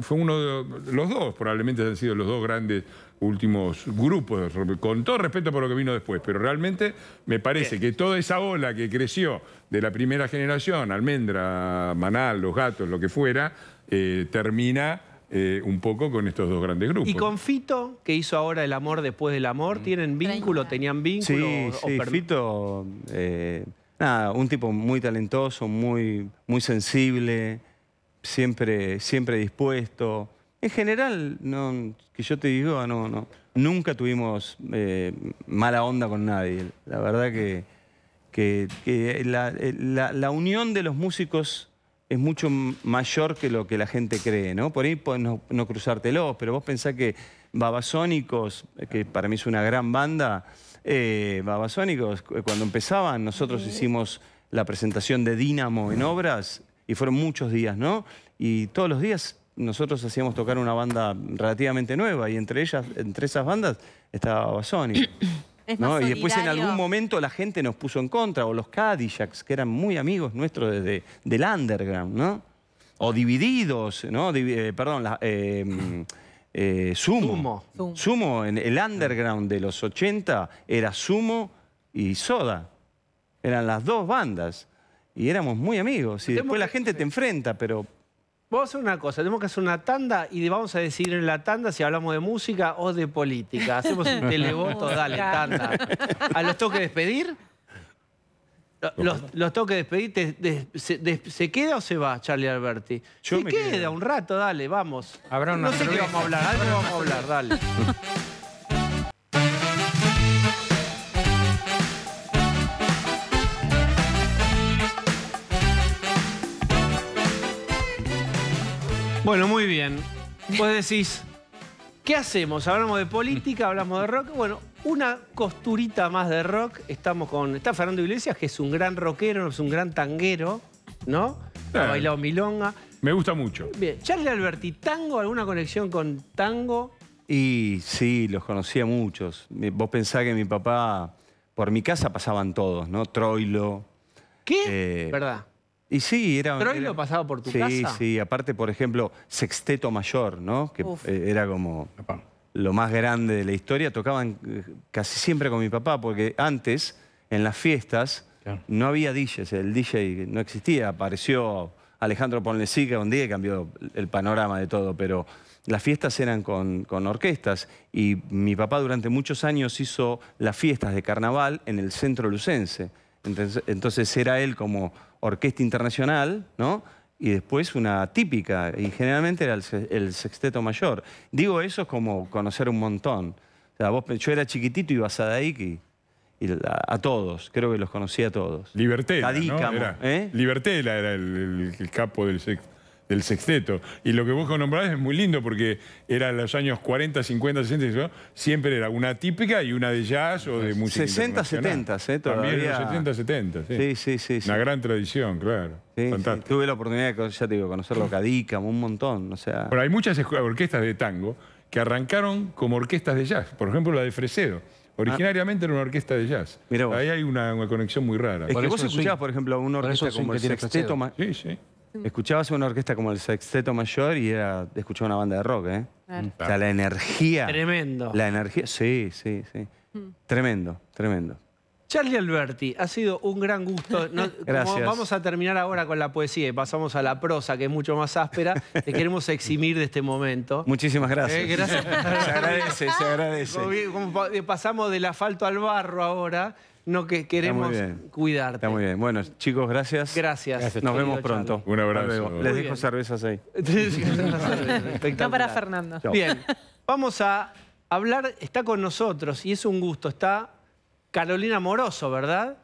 fue uno de los dos, probablemente han sido los dos grandes últimos grupos, con todo respeto por lo que vino después, pero realmente me parece que toda esa ola que creció de la primera generación, Almendra, Manal, Los Gatos, lo que fuera, termina un poco con estos dos grandes grupos. ¿Y con Fito, que hizo ahora El amor después del amor, tienen vínculo, tenían vínculo? Sí, Fito, nada, un tipo muy talentoso, muy sensible, siempre dispuesto. En general, que yo te digo, nunca tuvimos mala onda con nadie. La verdad que la unión de los músicos es mucho mayor que lo que la gente cree, ¿no? Por ahí podés no cruzártelos, pero vos pensás que Babasónicos, que para mí es una gran banda, Babasónicos, cuando empezaban, nosotros hicimos la presentación de Dínamo en Obras, y fueron muchos días, ¿no? Y todos los días nosotros hacíamos tocar una banda relativamente nueva, y entre esas bandas estaba Babasónicos. ¿No? Y después en algún momento la gente nos puso en contra, o los Cadillacs, que eran muy amigos nuestros del underground, ¿no? O Divididos, ¿no? Sumo. Sumo, en el underground de los 80 era Sumo y Soda. Eran las dos bandas. Y éramos muy amigos. Y después la gente te enfrenta, pero... Vamos a hacer una cosa, tenemos que hacer una tanda y vamos a decidir en la tanda si hablamos de música o de política. Hacemos un televoto, dale, tanda. ¿A los tengo que despedir? ¿Los tengo que despedir? ¿Se queda o se va, Charlie Alberti? Se queda un rato, dale, vamos. No sé qué vamos a hablar, algo vamos a hablar, dale. Bueno, muy bien. Vos decís, ¿qué hacemos? Hablamos de política, hablamos de rock. Bueno, una costurita más de rock. Está Fernando Iglesias, que es un gran rockero, es un gran tanguero, ¿no? Ha bailado milonga. Me gusta mucho. Bien. Charlie Alberti, ¿tango? ¿Alguna conexión con tango? Y sí, los conocía muchos. Vos pensás que mi papá, por mi casa pasaban todos, ¿no? Troilo. ¿Qué? ¿Verdad? Y sí, ¿Troilo pasaba por tu casa? Sí, aparte, por ejemplo, Sexteto Mayor, ¿no? Que era como lo más grande de la historia. Tocaban casi siempre con mi papá, porque antes, en las fiestas, no había DJs. El DJ no existía. Apareció Alejandro Ponlecica un día y cambió el panorama de todo, pero las fiestas eran con orquestas. Y mi papá durante muchos años hizo las fiestas de carnaval en el Centro Lucense. Entonces era él como orquesta internacional, ¿no? Y después una típica, y generalmente era el Sexteto Mayor. Digo, eso es como conocer un montón. O sea, yo era chiquitito y ibas a Daik y a todos, creo que los conocía a todos. Libertela, Cadícamo, ¿no? Libertela era el capo del sexteto. Y lo que vos nombrás es muy lindo porque era en los años 40, 50, 60, siempre era una típica y una de jazz o de música 60, 70, También en los 70, 70, sí. Una gran tradición, claro. Fantástico. Tuve la oportunidad de, ya te digo, conocerlo Cadícamo, un montón, o sea... Pero hay muchas orquestas de tango que arrancaron como orquestas de jazz. Por ejemplo, la de Fresedo. Originariamente era una orquesta de jazz. Ahí hay una conexión muy rara. Es que vos escuchabas, por ejemplo, una orquesta como el Sexteto Mayor. Sí. Escuchabas una orquesta como el Sexteto Mayor y escuchaba una banda de rock, ¿eh? Claro. O sea, la energía... Tremendo. La energía, sí. Tremendo. Charlie Alberti, ha sido un gran gusto. Gracias. Vamos a terminar ahora con la poesía y pasamos a la prosa, que es mucho más áspera. Te queremos eximir de este momento. Muchísimas gracias. Gracias. Se agradece. Como pasamos del asfalto al barro ahora. no que queremos cuidarte. Está muy bien. Bueno, chicos, gracias. Gracias. Nos vemos pronto. Un abrazo. Les dejo cervezas ahí. No para Fernando. Bien, vamos a hablar, está con nosotros y es un gusto, está Carolina Moroso, ¿verdad?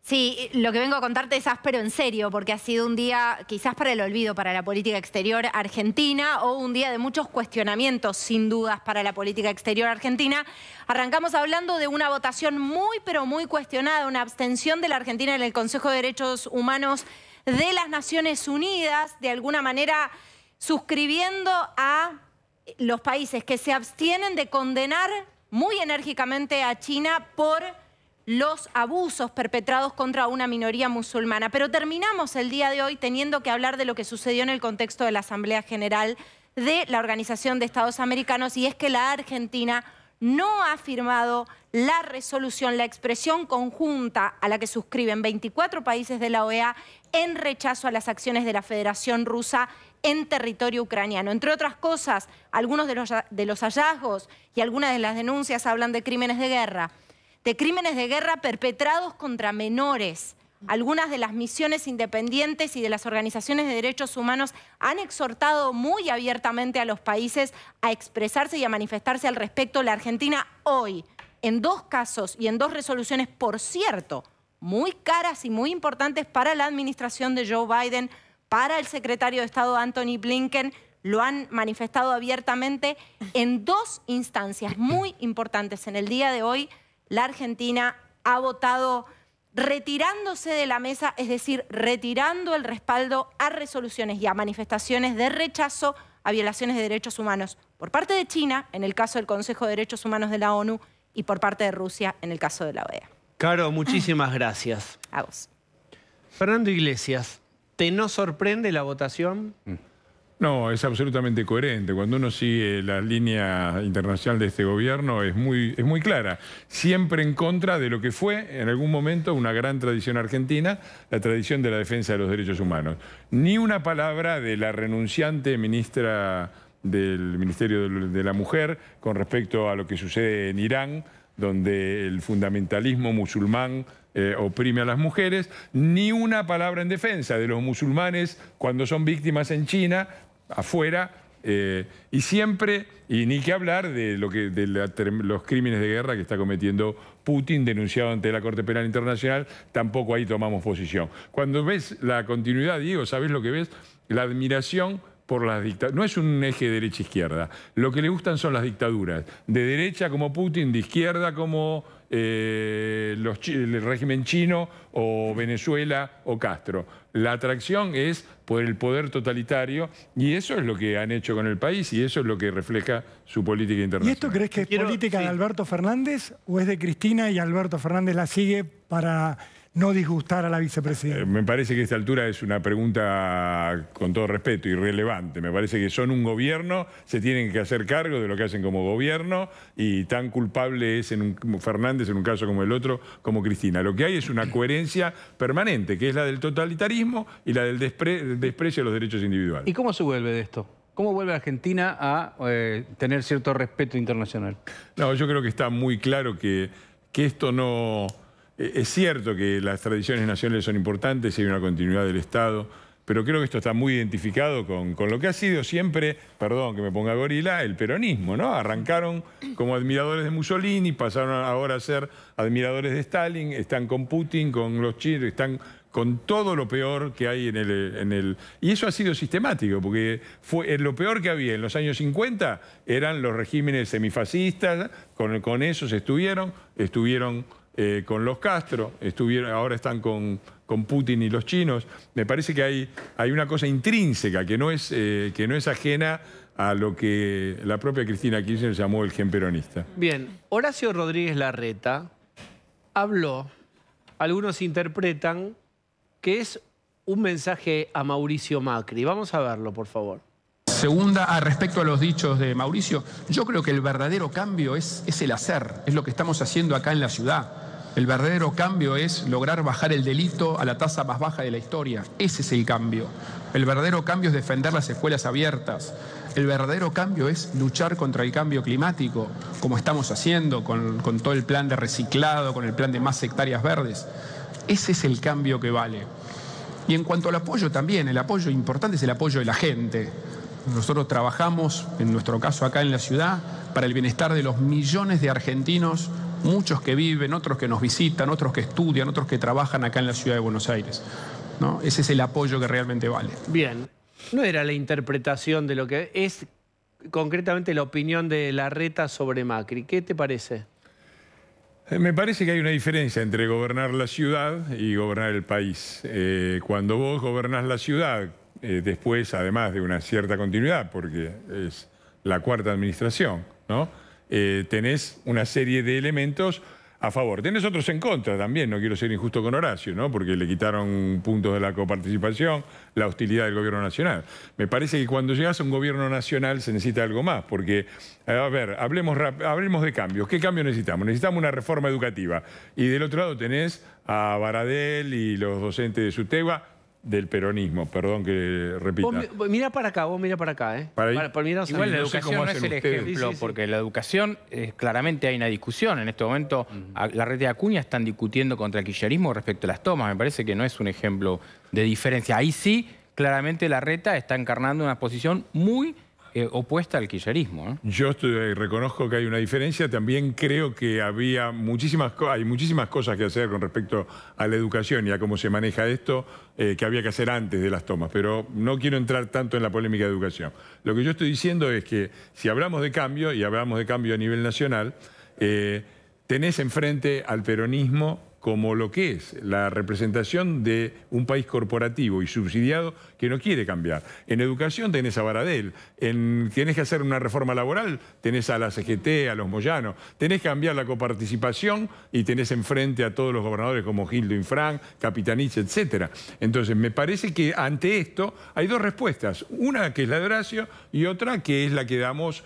Sí, lo que vengo a contarte es áspero en serio, porque ha sido un día quizás para el olvido para la política exterior argentina o un día de muchos cuestionamientos, sin dudas, para la política exterior argentina. Arrancamos hablando de una votación muy, pero muy cuestionada, una abstención de la Argentina en el Consejo de Derechos Humanos de las Naciones Unidas, de alguna manera suscribiendo a los países que se abstienen de condenar muy enérgicamente a China por los abusos perpetrados contra una minoría musulmana. Pero terminamos el día de hoy teniendo que hablar de lo que sucedió en el contexto de la Asamblea General de la Organización de Estados Americanos, y es que la Argentina no ha firmado la resolución, la expresión conjunta a la que suscriben 24 países de la OEA en rechazo a las acciones de la Federación Rusa en territorio ucraniano. Entre otras cosas, algunos de los hallazgos y algunas de las denuncias hablan de crímenes de guerra perpetrados contra menores. Algunas de las misiones independientes y de las organizaciones de derechos humanos han exhortado muy abiertamente a los países a expresarse y a manifestarse al respecto. La Argentina hoy, en 2 casos y en 2 resoluciones, por cierto, muy caras y muy importantes para la administración de Joe Biden, para el secretario de Estado Antony Blinken, lo han manifestado abiertamente en 2 instancias muy importantes. En el día de hoy, la Argentina ha votado retirándose de la mesa, es decir, retirando el respaldo a resoluciones y a manifestaciones de rechazo a violaciones de derechos humanos por parte de China, en el caso del Consejo de Derechos Humanos de la ONU, y por parte de Rusia, en el caso de la OEA. Caro, muchísimas gracias. A vos. Fernando Iglesias, ¿te no sorprende la votación? No, es absolutamente coherente. Cuando uno sigue la línea internacional de este gobierno es muy clara. Siempre en contra de lo que fue en algún momento una gran tradición argentina, la tradición de la defensa de los derechos humanos. Ni una palabra de la renunciante ministra del Ministerio de la Mujer con respecto a lo que sucede en Irán, donde el fundamentalismo musulmán oprime a las mujeres, ni una palabra en defensa de los musulmanes cuando son víctimas en China, afuera, y siempre, y ni que hablar de los crímenes de guerra que está cometiendo Putin, denunciado ante la Corte Penal Internacional, tampoco ahí tomamos posición. Cuando ves la continuidad, Diego, ¿sabés lo que ves? La admiración por las dictaduras. No es un eje derecha-izquierda. Lo que le gustan son las dictaduras. De derecha como Putin, de izquierda como el régimen chino o Venezuela o Castro. La atracción es por el poder totalitario y eso es lo que han hecho con el país y eso es lo que refleja su política internacional. ¿Y esto crees que es política de Alberto Fernández o es de Cristina y Alberto Fernández la sigue para no disgustar a la vicepresidenta? Me parece que a esta altura es una pregunta, con todo respeto, irrelevante. Me parece que son un gobierno, se tienen que hacer cargo de lo que hacen como gobierno y tan culpable es Fernández en un caso como el otro, como Cristina. Lo que hay es una coherencia permanente, que es la del totalitarismo y la del desprecio a los derechos individuales. ¿Y cómo se vuelve de esto? ¿Cómo vuelve Argentina a tener cierto respeto internacional? No, yo creo que está muy claro que esto no... Es cierto que las tradiciones nacionales son importantes y hay una continuidad del Estado, pero creo que esto está muy identificado con lo que ha sido siempre, perdón que me ponga gorila, el peronismo, ¿no? Arrancaron como admiradores de Mussolini, pasaron ahora a ser admiradores de Stalin, están con Putin, con los chinos, están con todo lo peor que hay en el... Y eso ha sido sistemático, porque lo peor que había en los años 50 eran los regímenes semifascistas, con esos estuvieron con los Castro, ahora están con Putin y los chinos. Me parece que hay una cosa intrínseca que no es ajena a lo que la propia Cristina Kirchner llamó el gen peronista. Bien, Horacio Rodríguez Larreta habló, algunos interpretan que es un mensaje a Mauricio Macri. Vamos a verlo, por favor. Segunda, respecto a los dichos de Mauricio, yo creo que el verdadero cambio es el hacer, es lo que estamos haciendo acá en la ciudad. El verdadero cambio es lograr bajar el delito a la tasa más baja de la historia. Ese es el cambio. El verdadero cambio es defender las escuelas abiertas. El verdadero cambio es luchar contra el cambio climático, como estamos haciendo con todo el plan de reciclado, con el plan de más hectáreas verdes. Ese es el cambio que vale. Y en cuanto al apoyo también, el apoyo importante es el apoyo de la gente. Nosotros trabajamos, en nuestro caso acá en la ciudad, para el bienestar de los millones de argentinos, muchos que viven, otros que nos visitan, otros que estudian, otros que trabajan acá en la ciudad de Buenos Aires, ¿no? Ese es el apoyo que realmente vale. Bien, no era la interpretación de lo que es concretamente la opinión de Larreta sobre Macri. ¿Qué te parece? Me parece que hay una diferencia entre gobernar la ciudad y gobernar el país. Cuando vos gobernás la ciudad, después, además de una cierta continuidad, porque es la cuarta administración, ¿no? Tenés una serie de elementos a favor. Tenés otros en contra también, no quiero ser injusto con Horacio, ¿no? Porque le quitaron puntos de la coparticipación, la hostilidad del gobierno nacional. Me parece que cuando llegas a un gobierno nacional se necesita algo más, porque, a ver, hablemos de cambios. ¿Qué cambio necesitamos? Necesitamos una reforma educativa. Y del otro lado tenés a Baradel y los docentes de SUTEBA, del peronismo, perdón que repita. Vos mirá para acá, vos mirá para acá, ¿eh? Igual la educación no es el ejemplo, porque la educación, claramente hay una discusión. En este momento, Larreta y Acuña están discutiendo contra el kirchnerismo respecto a las tomas. Me parece que no es un ejemplo de diferencia. Ahí sí, claramente Larreta está encarnando una posición muy opuesta al kirchnerismo, ¿no? Yo reconozco que hay una diferencia. También creo que hay muchísimas cosas que hacer con respecto a la educación y a cómo se maneja esto, que había que hacer antes de las tomas. Pero no quiero entrar tanto en la polémica de educación. Lo que yo estoy diciendo es que si hablamos de cambio, y hablamos de cambio a nivel nacional, tenés enfrente al peronismo como lo que es la representación de un país corporativo y subsidiado que no quiere cambiar. En educación tenés a Baradel, tenés que hacer una reforma laboral, tenés a la CGT, a los Moyano, tenés que cambiar la coparticipación y tenés enfrente a todos los gobernadores como Gildo Infran, Capitanich, etc. Entonces, me parece que ante esto hay dos respuestas. Una que es la de Horacio y otra que es la que damos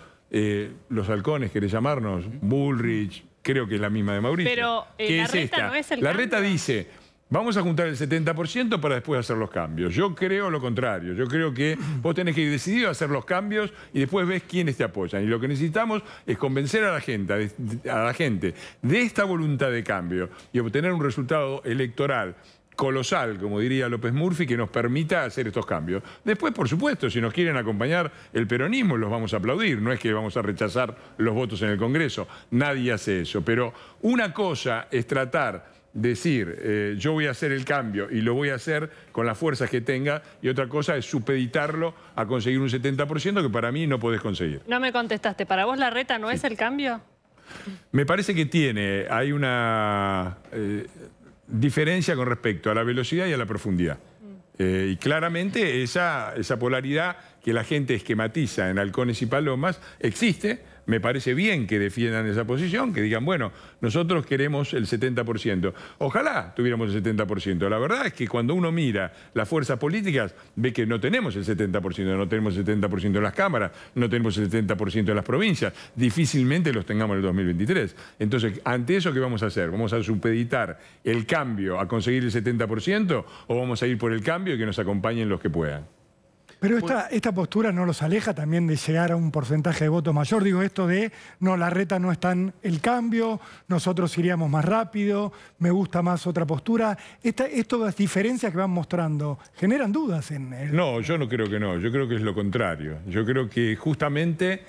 los halcones, querés llamarnos, Bullrich. Creo que es la misma de Mauricio. Pero Larreta no es el Larreta dice, vamos a juntar el 70% para después hacer los cambios. Yo creo lo contrario. Yo creo que vos tenés que ir decidido a hacer los cambios y después ves quiénes te apoyan. Y lo que necesitamos es convencer a la gente de esta voluntad de cambio y obtener un resultado electoral colosal, como diría López Murphy, que nos permita hacer estos cambios. Después, por supuesto, si nos quieren acompañar el peronismo, los vamos a aplaudir. No es que vamos a rechazar los votos en el Congreso. Nadie hace eso. Pero una cosa es tratar de decir, yo voy a hacer el cambio y lo voy a hacer con las fuerzas que tenga, y otra cosa es supeditarlo a conseguir un 70% que para mí no podés conseguir. No me contestaste. ¿Para vos Larreta no es el cambio? Me parece que hay una diferencia con respecto a la velocidad y a la profundidad. Y claramente esa polaridad que la gente esquematiza en halcones y palomas existe. Me parece bien que defiendan esa posición, que digan, bueno, nosotros queremos el 70%. Ojalá tuviéramos el 70%. La verdad es que cuando uno mira las fuerzas políticas, ve que no tenemos el 70%, no tenemos el 70% de las cámaras, no tenemos el 70% de las provincias. Difícilmente los tengamos en el 2023. Entonces, ante eso, ¿qué vamos a hacer? ¿Vamos a supeditar el cambio a conseguir el 70% o vamos a ir por el cambio y que nos acompañen los que puedan? Pero esta postura no los aleja también de llegar a un porcentaje de votos mayor. Digo, esto de, no, Larreta no está en el cambio, nosotros iríamos más rápido, me gusta más otra postura. Estas diferencias que van mostrando, ¿generan dudas en él? No, yo no creo que no. Yo creo que es lo contrario. Yo creo que justamente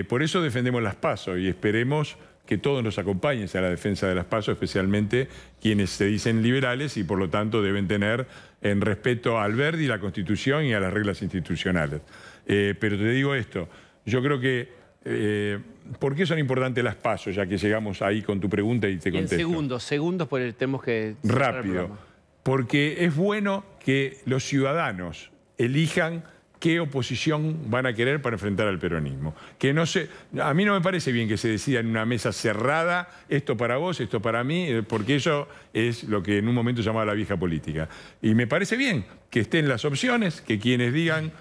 por eso defendemos las PASO y esperemos que todos nos acompañen a la defensa de las PASO, especialmente quienes se dicen liberales y por lo tanto deben tener en respeto al verde y la Constitución y a las reglas institucionales. Pero te digo esto, yo creo que ¿por qué son importantes las PASO? Ya que llegamos ahí con tu pregunta y te contesto. En segundos, porque tenemos que... Rápido. Porque es bueno que los ciudadanos elijan qué oposición van a querer para enfrentar al peronismo. A mí no me parece bien que se decida en una mesa cerrada, esto para vos, esto para mí, porque eso es lo que en un momento llamaba la vieja política. Y me parece bien que estén las opciones, que quienes digan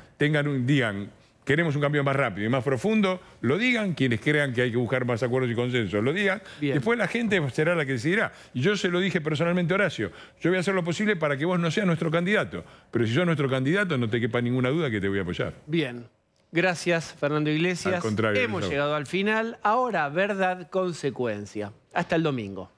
queremos un cambio más rápido y más profundo, lo digan. Quienes crean que hay que buscar más acuerdos y consensos, lo digan. Bien. Después la gente será la que decidirá. Y yo se lo dije personalmente a Horacio, yo voy a hacer lo posible para que vos no seas nuestro candidato. Pero si sos nuestro candidato, no te quepa ninguna duda que te voy a apoyar. Bien. Gracias, Fernando Iglesias. Al contrario, Hemos llegado al final. Ahora, verdad, consecuencia. Hasta el domingo.